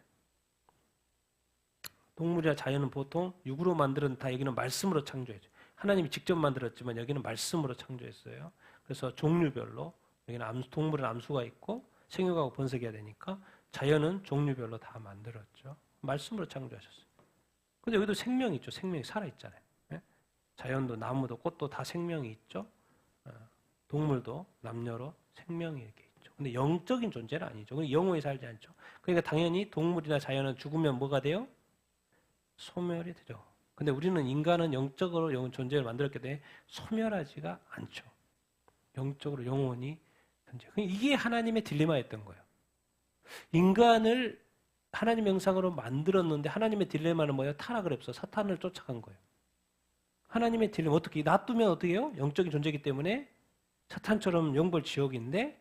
동물이나 자연은 보통 육으로 만드는 다 여기는 말씀으로 창조했죠. 하나님이 직접 만들었지만 여기는 말씀으로 창조했어요. 그래서 종류별로 여기는 동물은 암수가 있고 생육하고 번성해야 되니까 자연은 종류별로 다 만들었죠. 말씀으로 창조하셨어요. 근데 여기도 생명이 있죠. 생명이 살아있잖아요. 자연도 나무도 꽃도 다 생명이 있죠. 동물도 남녀로 생명이 이렇게 있죠. 근데 영적인 존재는 아니죠. 영원히 살지 않죠. 그러니까 당연히 동물이나 자연은 죽으면 뭐가 돼요? 소멸이 되죠. 근데 우리는 인간은 영적으로 존재를 만들었기 때문에 소멸하지가 않죠. 영적으로 영원히 존재. 이게 하나님의 딜레마였던 거예요. 인간을 하나님의 형상으로 만들었는데 하나님의 딜레마는 뭐예요? 타락을 했어. 사탄을 쫓아간 거예요. 하나님의 딜레마 어떻게 놔두면 어떻게 해요? 영적인 존재이기 때문에 사탄처럼 영벌 지옥인데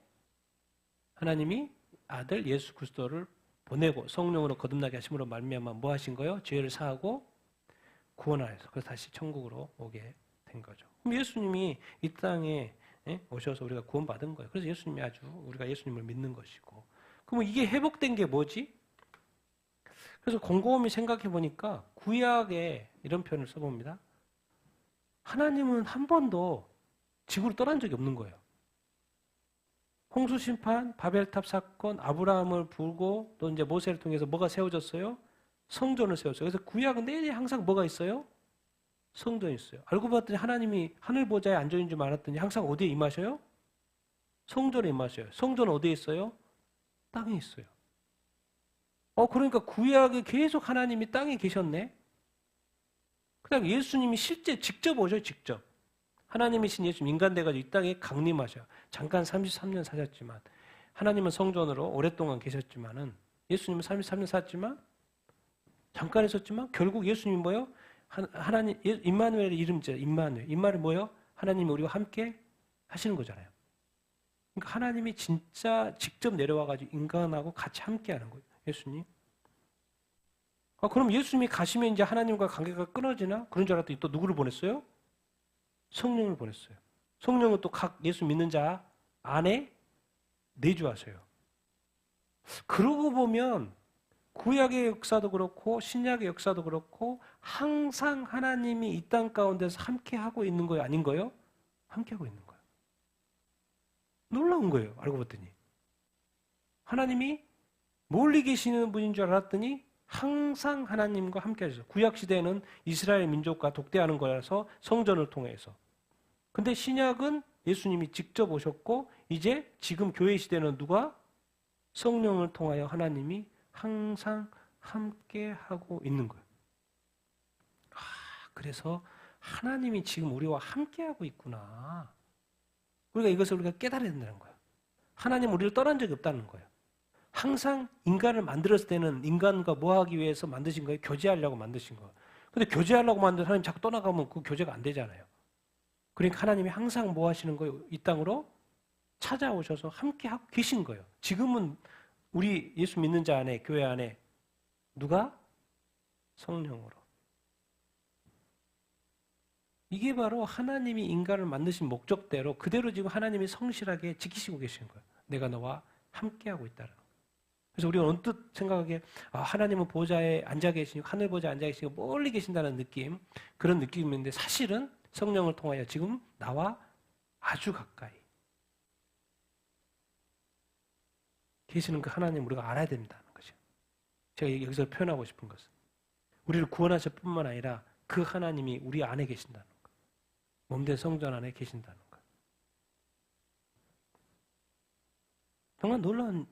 하나님이 아들 예수 그리스도를 보내고 성령으로 거듭나게 하심으로 말미암아 뭐 하신 거예요? 죄를 사하고 구원하여서 그래서 다시 천국으로 오게 된 거죠. 그럼 예수님이 이 땅에 오셔서 우리가 구원받은 거예요. 그래서 예수님이 아주 우리가 예수님을 믿는 것이고. 그럼 이게 회복된 게 뭐지? 그래서 곰곰이 생각해 보니까 구약에 이런 표현을 써봅니다. 하나님은 한 번도 지구를 떠난 적이 없는 거예요. 홍수 심판, 바벨탑 사건, 아브라함을 부르고 또 이제 모세를 통해서 뭐가 세워졌어요? 성전을 세웠어요. 그래서 구약은 내내 항상 뭐가 있어요? 성전이 있어요. 알고 봤더니 하나님이 하늘 보좌에 앉아 있는 줄 알았더니 항상 어디에 임하셔요? 성전에 임하셔요. 성전은 어디에 있어요? 땅에 있어요. 그러니까 구약에 계속 하나님이 땅에 계셨네. 그다음 예수님이 실제 직접 오셔요. 직접. 하나님이신 예수님 인간 돼가지고 이 땅에 강림하셔. 잠깐 33년 사셨지만 하나님은 성전으로 오랫동안 계셨지만은 예수님은 33년 살았지만 잠깐 있었지만 결국 예수님이 뭐예요? 하나님 임마누엘의 이름이죠. 임마누엘. 임마누엘 뭐예요? 하나님이 우리와 함께 하시는 거잖아요. 그러니까 하나님이 진짜 직접 내려와가지고 인간하고 같이 함께하는 거예요. 예수님. 그럼 예수님이 가시면 이제 하나님과 관계가 끊어지나? 그런 줄 알았더니 또 누구를 보냈어요? 성령을 보냈어요. 성령은 또 각 예수 믿는 자 안에 내주하세요. 그러고 보면 구약의 역사도 그렇고 신약의 역사도 그렇고 항상 하나님이 이 땅 가운데서 함께하고 있는 거예요? 아닌 거예요? 함께하고 있는 거예요. 놀라운 거예요. 알고 봤더니. 하나님이 멀리 계시는 분인 줄 알았더니 항상 하나님과 함께 하셨어요. 구약시대에는 이스라엘 민족과 독대하는 거라서 성전을 통해서. 근데 신약은 예수님이 직접 오셨고 이제 지금 교회 시대는 누가? 성령을 통하여 하나님이 항상 함께 하고 있는 거예요. 그래서 하나님이 지금 우리와 함께 하고 있구나. 우리가 이것을 우리가 깨달아야 된다는 거예요. 하나님 우리를 떠난 적이 없다는 거예요. 항상 인간을 만들었을 때는 인간과 뭐 하기 위해서 만드신 거예요? 교제하려고 만드신 거예요. 근데 교제하려고 만든 하나님 자꾸 떠나가면 그 교제가 안 되잖아요. 그러니까 하나님이 항상 뭐 하시는 거예요? 이 땅으로 찾아오셔서 함께 하고 계신 거예요. 지금은 우리 예수 믿는 자 안에, 교회 안에 누가? 성령으로. 이게 바로 하나님이 인간을 만드신 목적대로 그대로 지금 하나님이 성실하게 지키시고 계신 거예요. 내가 너와 함께하고 있다는 거예요. 그래서 우리가 언뜻 생각하기에 하나님은 보좌에 앉아 계시고 하늘 보좌에 앉아 계시고 멀리 계신다는 느낌, 그런 느낌인데 사실은 성령을 통하여 지금 나와 아주 가까이 계시는 그 하나님 우리가 알아야 된다는 거죠. 제가 여기서 표현하고 싶은 것은 우리를 구원하실 뿐만 아니라 그 하나님이 우리 안에 계신다는 거예요. 몸된 성전 안에 계신다는 거예요. 정말 놀라운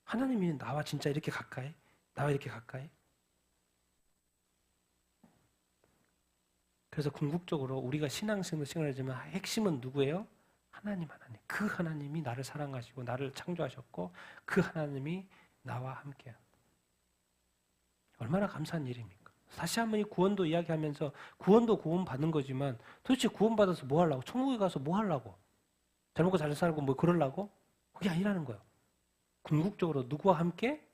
하나님이 나와 진짜 이렇게 가까이? 나와 이렇게 가까이? 그래서 궁극적으로 우리가 신앙생활 생활하지만 핵심은 누구예요? 하나님. 그 하나님이 나를 사랑하시고 나를 창조하셨고 그 하나님이 나와 함께합니다. 얼마나 감사한 일입니까? 다시 한번 이 구원도 이야기하면서 구원도 구원받는 거지만 도대체 구원받아서 뭐 하려고? 천국에 가서 뭐 하려고? 잘 먹고 잘 살고 뭐 그러려고? 그게 아니라는 거예요. 궁극적으로 누구와 함께?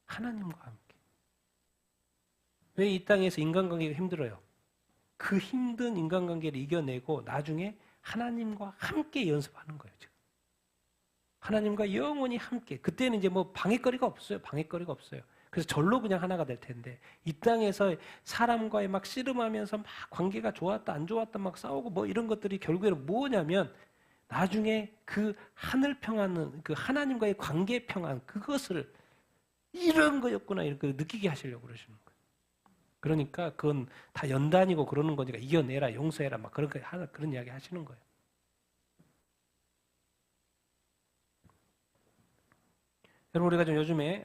하나님과 함께. 왜 이 땅에서 인간관계가 힘들어요? 그 힘든 인간관계를 이겨내고 나중에 하나님과 함께 연습하는 거예요. 지금. 하나님과 영원히 함께. 그때는 이제 뭐 방해거리가 없어요. 방해거리가 없어요. 그래서 절로 그냥 하나가 될 텐데 이 땅에서 사람과의 막 씨름하면서 막 관계가 좋았다 안 좋았다 막 싸우고 뭐 이런 것들이 결국에는 뭐냐면 나중에 그 하늘 평안은 그 하나님과의 관계 평안 그것을 이런 거였구나 이렇게 느끼게 하시려고 그러시는 거예요. 그러니까 그건 다 연단이고 그러는 거니까 이겨내라 용서해라 막 그런 이야기 하시는 거예요. 여러분 우리가 좀 요즘에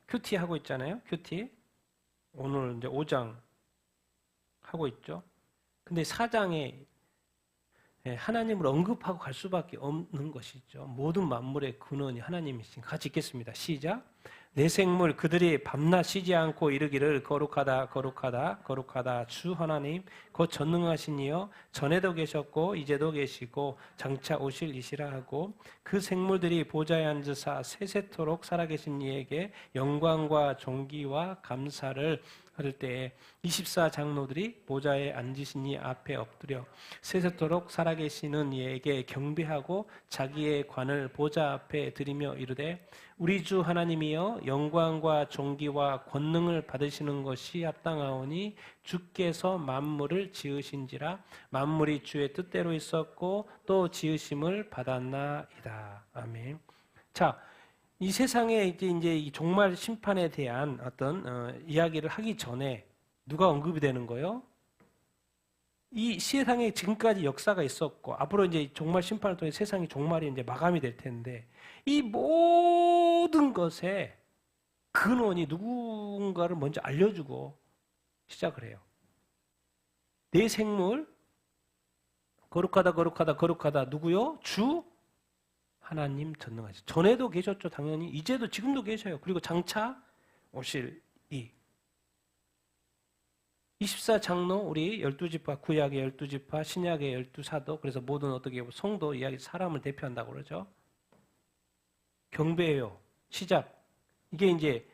큐티 하고 있잖아요. 큐티 오늘 이제 5장 하고 있죠. 근데 4장에 하나님을 언급하고 갈 수밖에 없는 것이죠. 모든 만물의 근원이 하나님이신. 같이 읽겠습니다. 시작. 내 생물 그들이 밤낮 쉬지 않고 이르기를 거룩하다 거룩하다 거룩하다 주 하나님 곧 전능하신 이여 전에도 계셨고 이제도 계시고 장차 오실 이시라 하고 그 생물들이 보좌에 앉으사 세세토록 살아계신 이에게 영광과 존귀와 감사를 할 때에 24장로들이 보좌에 앉으신 이 앞에 엎드려 세세토록 살아계시는 이에게 경배하고 자기의 관을 보좌 앞에 드리며 이르되 우리 주 하나님이여 영광과 존귀와 권능을 받으시는 것이 합당하오니 주께서 만물을 지으신지라 만물이 주의 뜻대로 있었고 또 지으심을 받았나이다. 아멘. 자, 이 세상에 이제 이 종말 심판에 대한 어떤 이야기를 하기 전에 누가 언급이 되는 거예요? 이 세상에 지금까지 역사가 있었고 앞으로 이제 종말 심판을 통해 세상이 종말이 이제 마감이 될 텐데 이 모든 것의 근원이 누군가를 먼저 알려주고 시작을 해요. 내 생물 거룩하다 거룩하다 거룩하다 누구요? 주 하나님 전능하시. 전에도 계셨죠 당연히. 이제도 지금도 계셔요. 그리고 장차 오실 이 24장로 우리 12지파 구약의 12지파 신약의 12사도 그래서 모든 어떻게 성도 이야기 사람을 대표한다고 그러죠. 경배해요. 시작. 이게 이제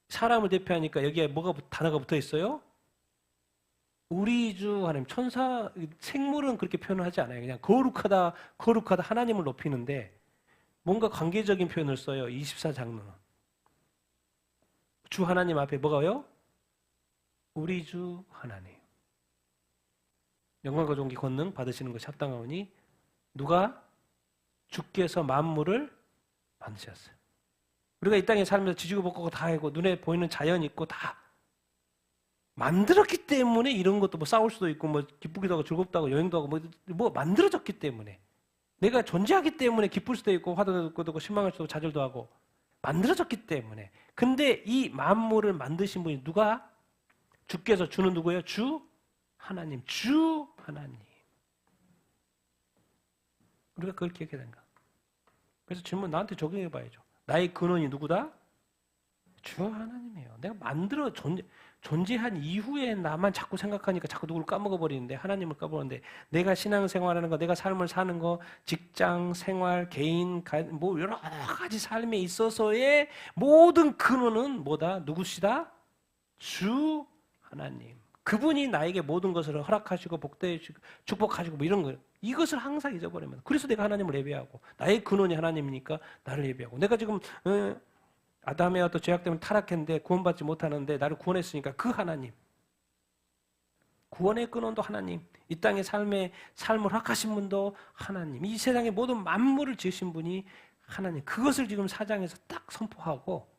사람을 대표하니까 여기에 뭐가 단어가 붙어 있어요? 우리 주 하나님. 천사 생물은 그렇게 표현을 하지 않아요. 그냥 거룩하다 거룩하다 하나님을 높이는데 뭔가 관계적인 표현을 써요. 24장로는. 주 하나님 앞에 뭐가요? 우리 주 하나님. 영광과 존귀 권능 받으시는 것이 합당하오니 누가? 주께서 만물을 만드셨어요. 우리가 이 땅에 살면서 지지고 볶고 다 하고 눈에 보이는 자연이 있고 다 만들었기 때문에 이런 것도 뭐 싸울 수도 있고 뭐 기쁘기도 하고 즐겁다고 여행도 하고 뭐 만들어졌기 때문에 내가 존재하기 때문에 기쁠 수도 있고 화도 내고 실망할 수도 있고 좌절도 하고 만들어졌기 때문에. 근데 이 만물을 만드신 분이 누가? 주께서. 주는 누구예요? 주 하나님. 주 하나님. 우리가 그걸 기억해야 된다. 그래서 질문 나한테 적용해 봐야죠. 나의 근원이 누구다? 주 하나님이에요. 내가 만들어 존재한 이후에 나만 자꾸 생각하니까 자꾸 누구를 까먹어버리는데 하나님을 까먹었는데 내가 신앙생활하는 거, 내가 삶을 사는 거, 직장, 생활, 개인, 뭐 여러 가지 삶에 있어서의 모든 근원은 뭐다? 누구시다? 주 하나님. 그분이 나에게 모든 것을 허락하시고 복대해주시고 축복하시고 뭐 이런 거예요. 이것을 항상 잊어버리면. 그래서 내가 하나님을 예배하고 나의 근원이 하나님이니까 나를 예배하고 내가 지금 아담의 어떤 죄악 때문에 타락했는데 구원받지 못하는데 나를 구원했으니까 그 하나님. 구원의 근원도 하나님. 이 땅의 삶을 허락하신 분도 하나님. 이 세상의 모든 만물을 지으신 분이 하나님. 그것을 지금 4장에서 딱 선포하고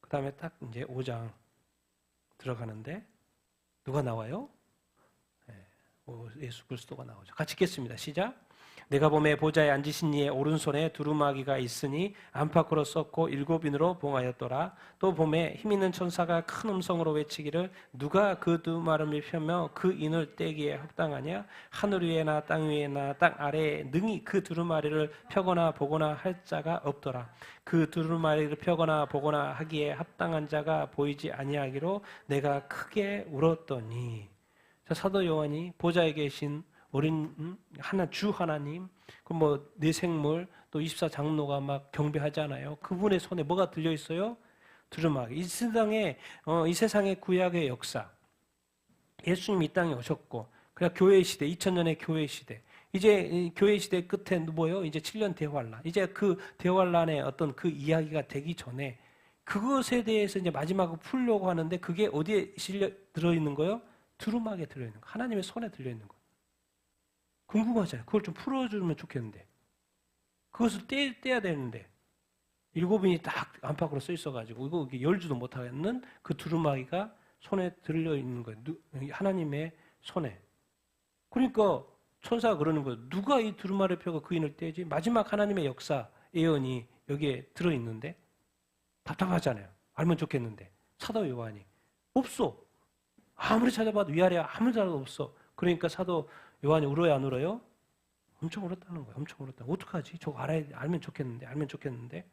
그 다음에 딱 이제 5장 들어가는데 누가 나와요? 예수 그리스도가 나오죠. 같이 읽겠습니다. 시작. 내가 보매 보좌에 앉으신 이의 오른손에 두루마기가 있으니 안팎으로 썼고 7인으로 봉하였더라. 또 보매 힘있는 천사가 큰 음성으로 외치기를 누가 그 두루마리를 펴며 그 인을 떼기에 합당하냐? 하늘 위에나 땅 위에나 땅 아래에 능히 그 두루마리를 펴거나 보거나 할 자가 없더라. 그 두루마리를 펴거나 보거나 하기에 합당한 자가 보이지 아니하기로 내가 크게 울었더니. 자, 사도 요한이 보좌에 계신 어린 주 하나님, 그 뭐 내 생물 또 24장로가 막 경배하잖아요. 그분의 손에 뭐가 들려 있어요? 두루마기. 이 세상의 구약의 역사. 예수님 이 땅에 오셨고, 그냥 교회 시대, 2000년의 교회 시대. 이제 교회 시대 끝에 뭐예요? 이제 7년 대환란. 이제 그 대환란의 어떤 그 이야기가 되기 전에 그것에 대해서 이제 마지막으로 풀려고 하는데 그게 어디에 들어 있는 거예요? 두루마기에 들어 있는 거. 하나님의 손에 들려 있는 거. 궁금하잖아요. 그걸 좀 풀어주면 좋겠는데. 그것을 떼야 되는데. 7인이 딱 안팎으로 써 있어가지고, 이거 열지도 못하겠는 그 두루마기가 손에 들려있는 거예요. 하나님의 손에. 그러니까 천사가 그러는 거예요. 누가 이 두루마리를 펴고 그 인을 떼지? 마지막 하나님의 역사, 예언이 여기에 들어있는데? 답답하잖아요. 알면 좋겠는데. 사도 요한이. 없어. 아무리 찾아봐도 위아래 아무 자도 없어. 그러니까 사도 요한이 울어요, 안 울어요? 엄청 울었다는 거예요. 엄청 울었다. 어떡하지? 저거 알면 좋겠는데.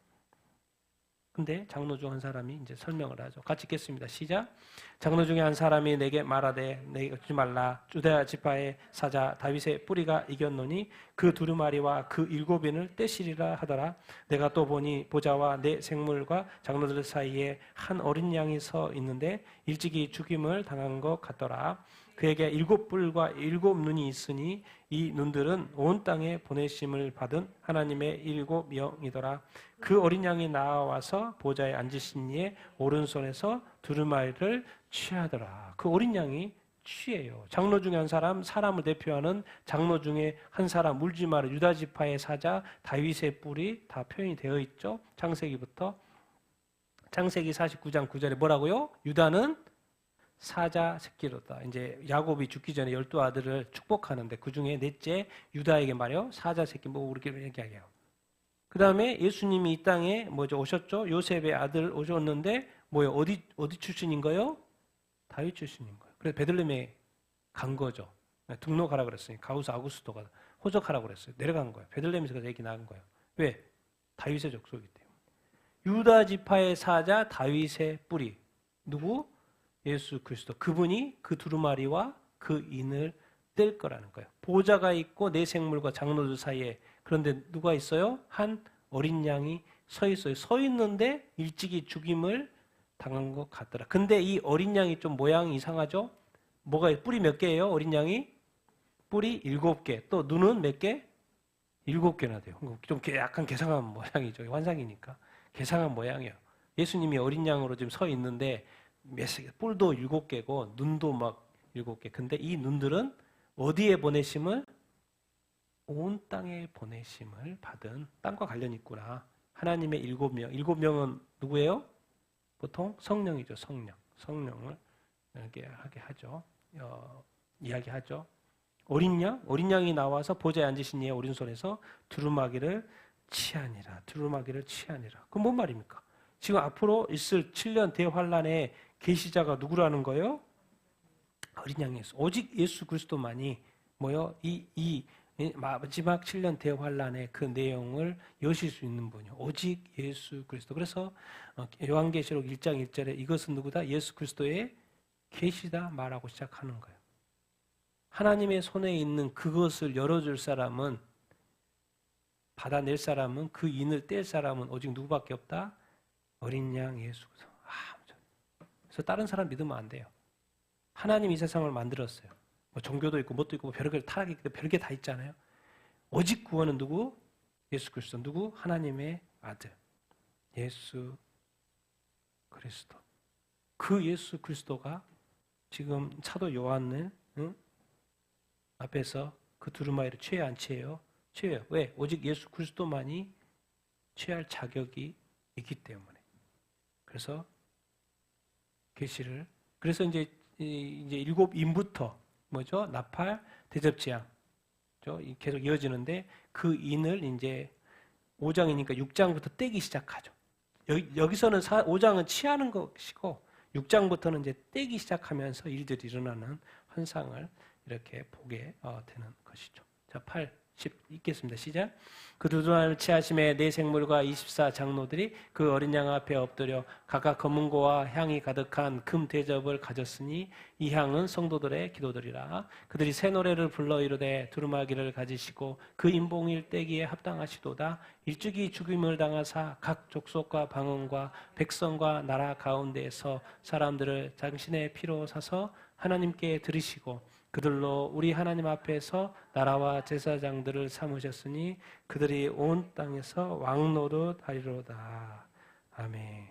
근데 장로 중 한 사람이 이제 설명을 하죠. 같이 읽겠습니다. 시작. 장로 중에 한 사람이 내게 말하되 내게 죽지 말라. 유다 지파의 사자 다윗의 뿌리가 이겼노니 그 두루마리와 그 7인을 떼시리라 하더라. 내가 또 보니 보좌와 내 생물과 장로들 사이에 한 어린 양이 서 있는데 일찍이 죽임을 당한 것 같더라. 그에게 7뿔과 7눈이 있으니 이 눈들은 온 땅에 보내심을 받은 하나님의 7영이더라. 그 어린 양이 나와서 보좌에 앉으신 이의 오른손에서 두루마리를 취하더라. 그 어린 양이 취해요. 장로 중에 한 사람, 사람을 대표하는 장로 중에 한 사람, 울지 마라 유다 지파의 사자 다윗의 뿔이 다 표현이 되어 있죠. 창세기부터. 창세기 49장 9절에 뭐라고요? 유다는 사자 새끼로다. 이제 야곱이 죽기 전에 12아들을 축복하는데 그 중에 넷째 유다에게 말이요. 사자 새끼 뭐 우리끼리 얘기해요. 그 다음에 예수님이 이 땅에 뭐죠? 오셨죠? 요셉의 아들 오셨는데 뭐요? 어디 출신인가요? 다윗 출신인 거예요. 그래서 베들레헴에 간 거죠. 등록하라 그랬으니 가우스 아구스토가 호적하라 그랬어요. 내려간 거예요. 베들레헴에서 얘기 나간 거예요. 왜? 다윗의 족속이기 때문에. 유다 지파의 사자 다윗의 뿌리. 누구? 예수 그리스도. 그분이 그 두루마리와 그 인을 뗄 거라는 거예요. 보좌가 있고 내 생물과 장로들 사이에. 그런데 누가 있어요? 한 어린 양이 서 있어요. 서 있는데 일찍이 죽임을 당한 것 같더라. 근데 이 어린 양이 좀 모양이 이상하죠? 뭐가 뿔이 몇 개예요? 어린 양이? 뿔이 7개. 또 눈은 몇 개? 7개나 돼요. 좀 약간 괴상한 모양이죠. 환상이니까. 괴상한 모양이에요. 예수님이 어린 양으로 지금 서 있는데 뿔도 7개고 눈도 막 7개. 근데 이 눈들은 어디에 보내심을? 온 땅에 보내심을 받은 땅과 관련이 있구나. 하나님의 7명. 7명은 누구예요? 보통 성령이죠. 성령을 이렇게 하게 하죠. 이야기하죠. 어린 양이 나와서 보좌에 앉으신 이의 오른손에서 두루마기를 취하니라. 그건 뭔 말입니까? 지금 앞으로 있을 7년 대환란의 계시자가 누구라는 거예요? 어린 양이 예수. 오직 예수 그리스도만이 뭐요? 이 마지막 7년 대환란의 그 내용을 여실 수 있는 분이요. 오직 예수 그리스도. 그래서 요한계시록 1장 1절에 이것은 누구다? 예수 그리스도의 계시다 말하고 시작하는 거예요. 하나님의 손에 있는 그것을 열어줄 사람은, 받아낼 사람은, 그 인을 뗄 사람은 오직 누구밖에 없다? 어린 양 예수 그리스도. 그래서 다른 사람 믿으면 안 돼요. 하나님이 이 세상을 만들었어요. 뭐 종교도 있고 뭣도 있고 별별 타락이 있고 별게 다 있잖아요. 오직 구원은 누구? 예수 그리스도. 누구? 하나님의 아들 예수 그리스도. 그 예수 그리스도가 지금 사도 요한은 앞에서 그 두루마리를 취해요, 안 취해요? 취해요. 왜? 오직 예수 그리스도만이 취할 자격이 있기 때문에. 그래서 계시를. 그래서 이제 7인부터 뭐죠? 나팔, 대접지향. 계속 이어지는데 그 인을 이제 5장이니까 6장부터 떼기 시작하죠. 여기서는 5장은 취하는 것이고 6장부터는 이제 떼기 시작하면서 일들이 일어나는 현상을 이렇게 보게 되는 것이죠. 자, 8, 10 읽겠습니다. 시작. 그 두루마리를 취하심에 네 생물과 24장로들이 그 어린 양 앞에 엎드려 각각 검은고와 향이 가득한 금 대접을 가졌으니 이 향은 성도들의 기도들이라. 그들이 새 노래를 불러 이르되 두루마기를 가지시고 그 인봉일 떼기에 합당하시도다. 일찍이 죽임을 당하사 각 족속과 방언과 백성과 나라 가운데에서 사람들을 당신의 피로 사서 하나님께 드리시고 그들로 우리 하나님 앞에서 나라와 제사장들을 삼으셨으니 그들이 온 땅에서 왕노릇 하리로다. 아멘.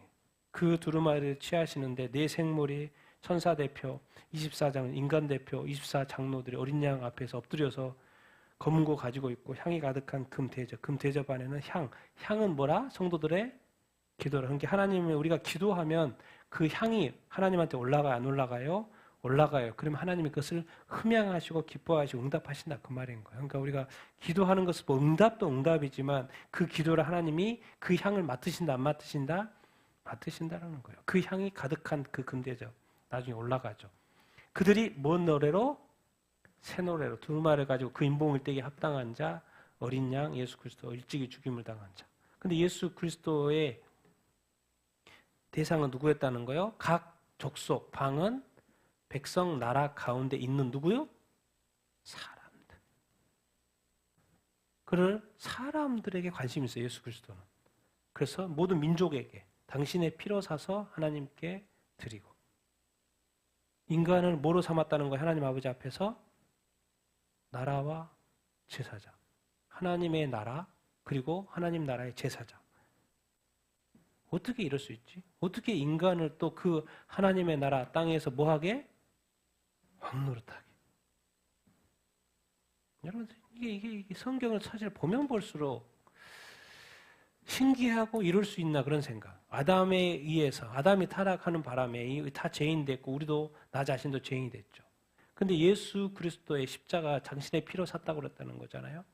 그 두루마리를 취하시는데 네 생물이 천사 대표, 24장 인간 대표, 24장로들이 어린 양 앞에서 엎드려서 검은고 가지고 있고 향이 가득한 금 대접 안에는 향은 뭐라? 성도들의 기도라. 그러니까 하나님을 우리가 기도하면 그 향이 하나님한테 올라가요, 안 올라가요? 올라가요. 그러면 하나님이 그것을 흠양하시고 기뻐하시고 응답하신다 그 말인 거예요. 그러니까 우리가 기도하는 것은 뭐 응답도 응답이지만 그 기도를 하나님이 그 향을 맡으신다 안 맡으신다? 맡으신다라는 거예요. 그 향이 가득한 그 금대접 나중에 올라가죠. 그들이 뭔 노래로? 새 노래로 두루마리를 가지고 그 인봉을 떼기 합당한 자 어린 양 예수 그리스도 일찍이 죽임을 당한 자. 근데 예수 그리스도의 대상은 누구였다는 거요? 각 족속, 방언, 백성, 나라 가운데 있는 누구요? 사람들. 그를 사람들에게 관심이 있어요. 예수 그리스도는. 그래서 모든 민족에게 당신의 피로 사서 하나님께 드리고, 인간을 뭐로 삼았다는 거예요? 하나님 아버지 앞에서 나라와 제사장. 하나님의 나라, 그리고 하나님 나라의 제사장. 어떻게 이럴 수 있지? 어떻게 인간을 또 그 하나님의 나라 땅에서 뭐하게? 왕노릇하게. 여러분, 이게 성경을 사실 보면 볼수록 신기하고 이룰 수 있나 그런 생각. 아담에 의해서, 아담이 타락하는 바람에 다 죄인 됐고, 우리도, 나 자신도 죄인이 됐죠. 근데 예수 그리스도의 십자가 당신의 피로 샀다고 그랬다는 거잖아요.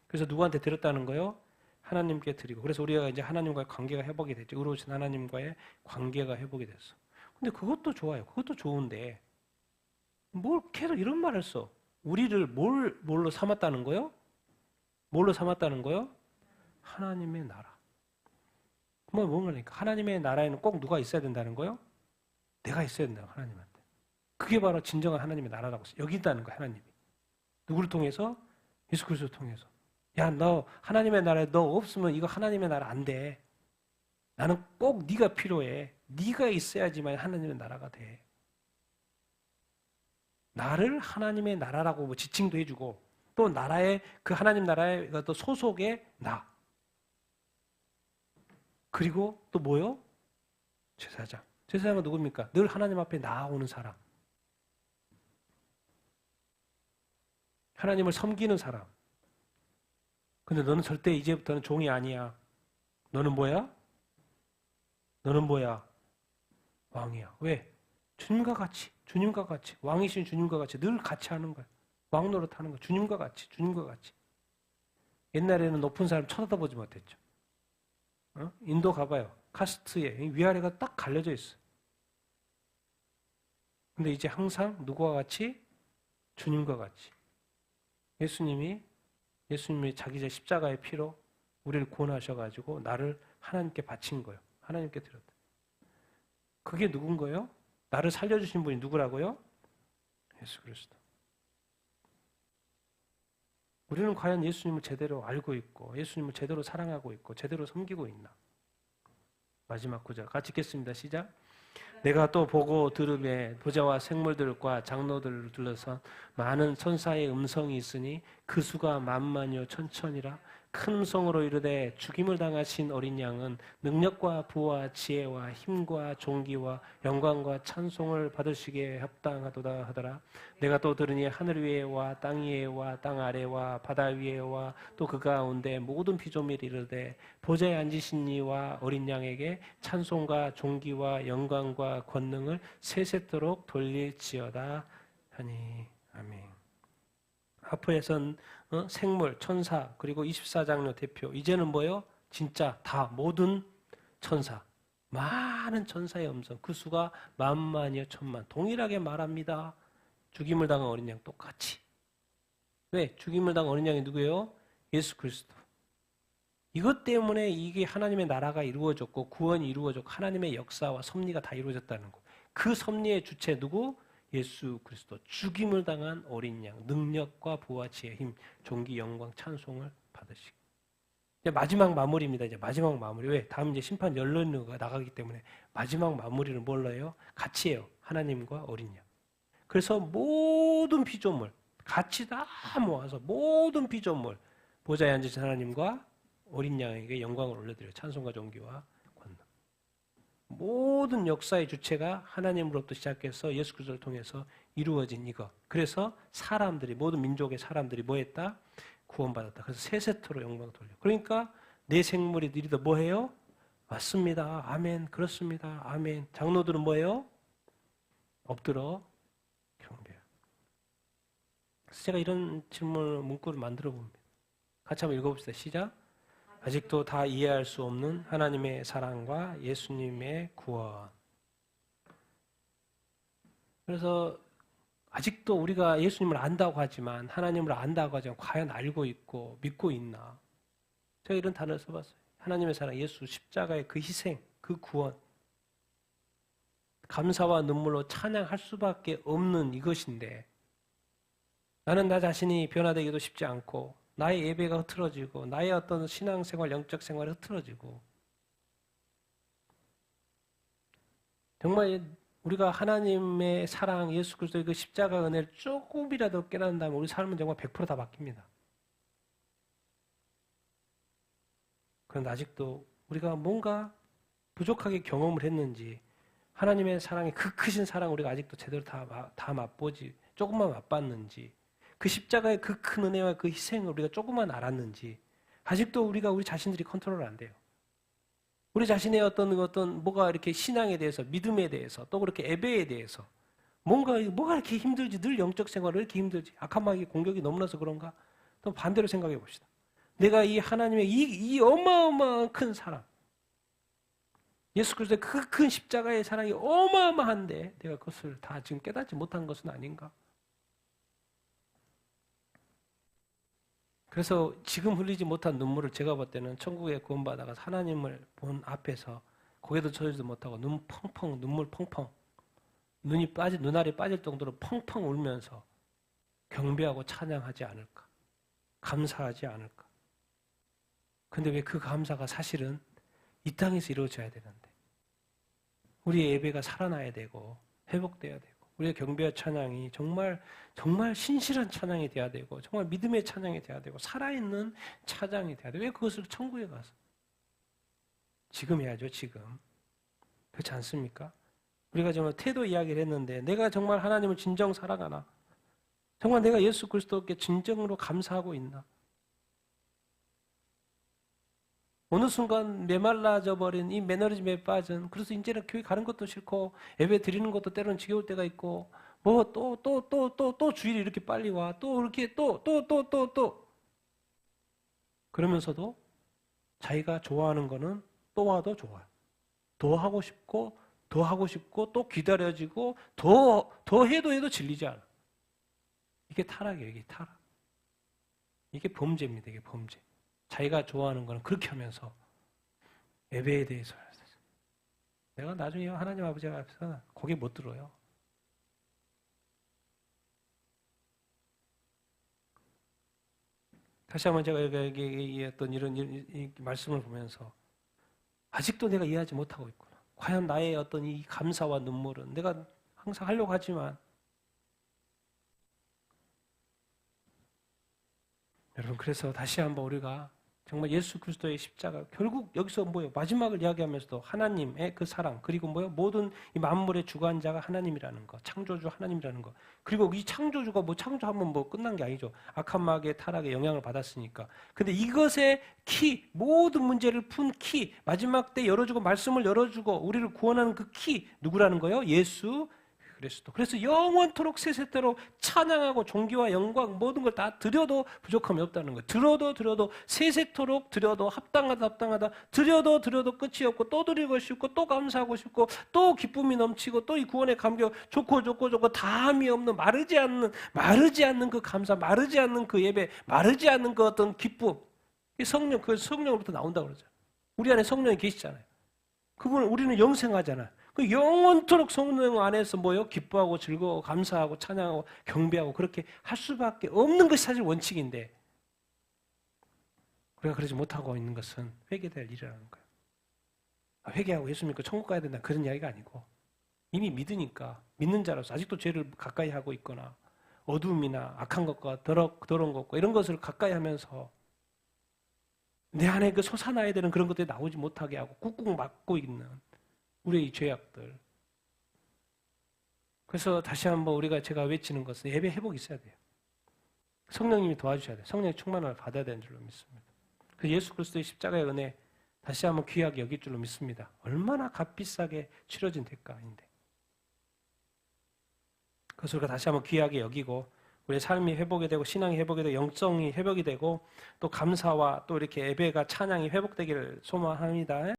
그래서 누구한테 드렸다는 거요? 하나님께 드리고. 그래서 우리가 이제 하나님과의 관계가 회복이 됐죠. 의로우신 하나님과의 관계가 회복이 됐어. 근데 그것도 좋아요. 그것도 좋은데 뭘 계속 이런 말을 써? 우리를 뭘로 삼았다는 거요? 뭘로 삼았다는 거요? 하나님의 나라. 뭔가니까 하나님의 나라에는 꼭 누가 있어야 된다는 거요? 내가 있어야 된다, 하나님한테. 그게 바로 진정한 하나님의 나라라고 여기 있다는 거야, 하나님이. 누구를 통해서? 예수 그리스도를 통해서. 야, 너 하나님의 나라에 너 없으면 이거 하나님의 나라 안 돼. 나는 꼭 네가 필요해. 네가 있어야지만 하나님의 나라가 돼. 나를 하나님의 나라라고 뭐 지칭도 해주고, 또 나라의 그 하나님 나라의 또 소속의 나. 그리고 또 뭐요? 제사장. 제사장은 누굽니까? 늘 하나님 앞에 나아오는 사람. 하나님을 섬기는 사람. 근데 너는 절대 이제부터는 종이 아니야. 너는 뭐야? 너는 뭐야? 왕이야. 왜? 주님과 같이, 왕이신 주님과 같이 늘 같이 하는 거야. 왕 노릇하는 거야. 주님과 같이. 옛날에는 높은 사람 쳐다보지 못했죠. 인도 가봐요. 카스트에 위아래가 딱 갈려져 있어. 근데 이제 항상 누구와 같이? 주님과 같이. 예수님이 자기 제 십자가의 피로 우리를 구원하셔가지고 나를 하나님께 바친 거예요. 하나님께 드렸다. 그게 누군 거예요? 나를 살려주신 분이 누구라고요? 예수 그리스도. 우리는 과연 예수님을 제대로 알고 있고, 예수님을 제대로 사랑하고 있고, 제대로 섬기고 있나? 마지막 구절 같이 읽겠습니다. 시작. 내가 또 보고 들음에 보좌와 생물들과 장로들을 둘러서 많은 천사의 음성이 있으니 그 수가 만만여 천천이라. 큰 음성으로 이르되 죽임을 당하신 어린 양은 능력과 부와 지혜와 힘과 존귀와 영광과 찬송을 받으시기에 합당하도다 하더라. 내가 또 들으니 하늘 위에와 땅 위에와 땅 아래와 바다 위에와 또 그 가운데 모든 피조물이 이르되 보좌에 앉으신 이와 어린 양에게 찬송과 존귀와 영광과 권능을 세세토록 돌릴지어다 하니. 아멘. 앞에선 생물, 천사, 그리고 24장로 대표. 이제는 뭐요? 진짜 다 모든 천사. 많은 천사의 음성. 그 수가 만만이여 천만. 동일하게 말합니다. 죽임을 당한 어린 양 똑같이. 왜? 죽임을 당한 어린 양이 누구예요? 예수 그리스도. 이것 때문에 이게 하나님의 나라가 이루어졌고 구원이 이루어졌고 하나님의 역사와 섭리가 다 이루어졌다는 거. 그 섭리의 주체 누구? 예수 그리스도. 죽임을 당한 어린 양, 능력과 부와 지혜, 힘, 존귀, 영광, 찬송을 받으시고. 이제 마지막 마무리입니다. 이제 마지막 마무리. 왜? 다음 이제 심판 연론가 나가기 때문에 마지막 마무리를 뭘로 해요? 같이 해요. 하나님과 어린 양. 그래서 모든 피조물 같이 다 모아서 모든 피조물 보좌에 앉으신 하나님과 어린 양에게 영광을 올려드려요. 찬송과 존귀와 권능. 모든 역사의 주체가 하나님으로부터 시작해서 예수 그리스도를 통해서 이루어진 이거. 그래서 사람들이, 모든 민족의 사람들이 뭐 했다? 구원받았다. 그래서 세세토로 영광 돌려. 그러니까 내 생물이 이리도 뭐 해요? 맞습니다. 아멘. 그렇습니다. 아멘. 장로들은 뭐예요? 엎드려 경배해요. 그래서 제가 이런 질문 문구를 만들어 봅니다. 같이 한번 읽어봅시다. 시작. 아직도 다 이해할 수 없는 하나님의 사랑과 예수님의 구원. 그래서 아직도 우리가 예수님을 안다고 하지만, 하나님을 안다고 하지만 과연 알고 있고 믿고 있나? 제가 이런 단어를 써봤어요. 하나님의 사랑, 예수 십자가의 그 희생, 그 구원. 감사와 눈물로 찬양할 수밖에 없는 이것인데 나는 나 자신이 변화되기도 쉽지 않고 나의 예배가 흐트러지고 나의 어떤 신앙생활, 영적 생활이 흐트러지고 정말 우리가 하나님의 사랑, 예수 그리스도의 그 십자가 은혜를 조금이라도 깨닫는다면 우리 삶은 정말 100%다 바뀝니다. 그런데 아직도 우리가 뭔가 부족하게 경험을 했는지 하나님의 사랑의 그 크신 사랑 우리가 아직도 제대로 다 맛보지 조금만 맛봤는지 그 십자가의 그 큰 은혜와 그 희생을 우리가 조금만 알았는지 아직도 우리 자신들이 컨트롤 안 돼요. 우리 자신의 어떤 뭐가 이렇게 신앙에 대해서 믿음에 대해서 또 그렇게 예배에 대해서 뭐가 이렇게 힘들지 늘 영적 생활을 이렇게 힘들지 악한 마귀 공격이 너무나서 그런가? 또 반대로 생각해 봅시다. 내가 이 하나님의 이 어마어마한 큰 사랑 예수 그리스도의 그 큰 십자가의 사랑이 어마어마한데 내가 그것을 다 지금 깨닫지 못한 것은 아닌가? 그래서 지금 흘리지 못한 눈물을 제가 볼 때는 천국에 구원받아가 하나님을 본 앞에서 고개도 쳐지도 못하고 눈물 펑펑 눈알이 빠질 정도로 펑펑 울면서 경배하고 찬양하지 않을까? 감사하지 않을까? 근데 왜 그 감사가 사실은 이 땅에서 이루어져야 되는데 우리의 예배가 살아나야 되고 회복돼야 되고 우리의 경배와 찬양이 정말 신실한 찬양이 돼야 되고 정말 믿음의 찬양이 돼야 되고 살아있는 찬양이 돼야 되고 왜 그것을 천국에 가서 지금 해야죠. 지금 그렇지 않습니까? 우리가 정말 태도 이야기를 했는데 내가 정말 하나님을 진정 사랑하나? 정말 내가 예수 그리스도께 진정으로 감사하고 있나? 어느 순간 메말라져 버린 이 매너리즘에 빠진 그래서 이제는 교회 가는 것도 싫고 예배 드리는 것도 때로는 지겨울 때가 있고 뭐 또 주일이 이렇게 빨리 와 또 이렇게 또 그러면서도 자기가 좋아하는 거는 또 와도 좋아요. 더 하고 싶고 또 기다려지고 더 해도 질리지 않아. 이게 타락이에요. 이게 타락. 이게 범죄입니다. 이게 범죄. 자기가 좋아하는 거는 그렇게 하면서 예배에 대해서 내가 나중에 하나님 아버지 앞에서 고개 못 들어요. 다시 한번 제가 얘기했던 이런 말씀을 보면서 아직도 내가 이해하지 못하고 있구나. 과연 나의 어떤 이 감사와 눈물은 내가 항상 하려고 하지만 여러분 그래서 다시 한번 우리가 정말 예수 그리스도의 십자가 결국 여기서 뭐예요? 마지막을 이야기하면서도 하나님의 그 사랑 그리고 뭐예요? 모든 이 만물의 주관자가 하나님이라는 거, 창조주 하나님이라는 거. 그리고 이 창조주가 뭐 창조하면 뭐 끝난 게 아니죠. 악한 마귀의 타락에 영향을 받았으니까. 근데 이것의 키, 모든 문제를 푼 키, 마지막 때 열어주고 말씀을 열어주고 우리를 구원하는 그 키 누구라는 거예요? 예수 그리스도. 그래서 영원토록 세세토록 찬양하고 존귀와 영광 모든 걸 다 드려도 부족함이 없다는 거예요. 들어도 세세토록 드려도 합당하다 드려도 끝이 없고 또 드리고 싶고 또 감사하고 싶고 또 기쁨이 넘치고 또 이 구원의 감격 좋고 다함이 없는 마르지 않는 그 감사, 마르지 않는 그 예배, 마르지 않는 그 어떤 기쁨. 이 성령, 그 성령으로부터 나온다고 그러죠. 우리 안에 성령이 계시잖아요. 그분은 우리는 영생하잖아요. 그 영원토록 성령 안에서 뭐요? 기뻐하고 즐거워 감사하고 찬양하고 경배하고 그렇게 할 수밖에 없는 것이 사실 원칙인데 우리가 그러지 못하고 있는 것은 회개될 일이라는 거예요. 회개하고 예수 믿고 천국 가야 된다 그런 이야기가 아니고 이미 믿으니까 믿는 자로서 아직도 죄를 가까이 하고 있거나 어두움이나 악한 것과 더러운 것과 이런 것을 가까이 하면서 내 안에 그 솟아나야 되는 그런 것들이 나오지 못하게 하고 꾹꾹 막고 있는 우리의 죄악들. 그래서 다시 한번 제가 외치는 것은 예배 회복이 있어야 돼요. 성령님이 도와주셔야 돼요. 성령의 충만을 받아야 되는 줄로 믿습니다. 그 예수 그리스도의 십자가의 은혜 다시 한번 귀하게 여길 줄로 믿습니다. 얼마나 값비싸게 치러진 대가인데. 그것을 우리가 다시 한번 귀하게 여기고 우리의 삶이 회복이 되고 신앙이 회복이 되고 영성이 회복이 되고 또 감사와 또 이렇게 예배가 찬양이 회복되기를 소망합니다.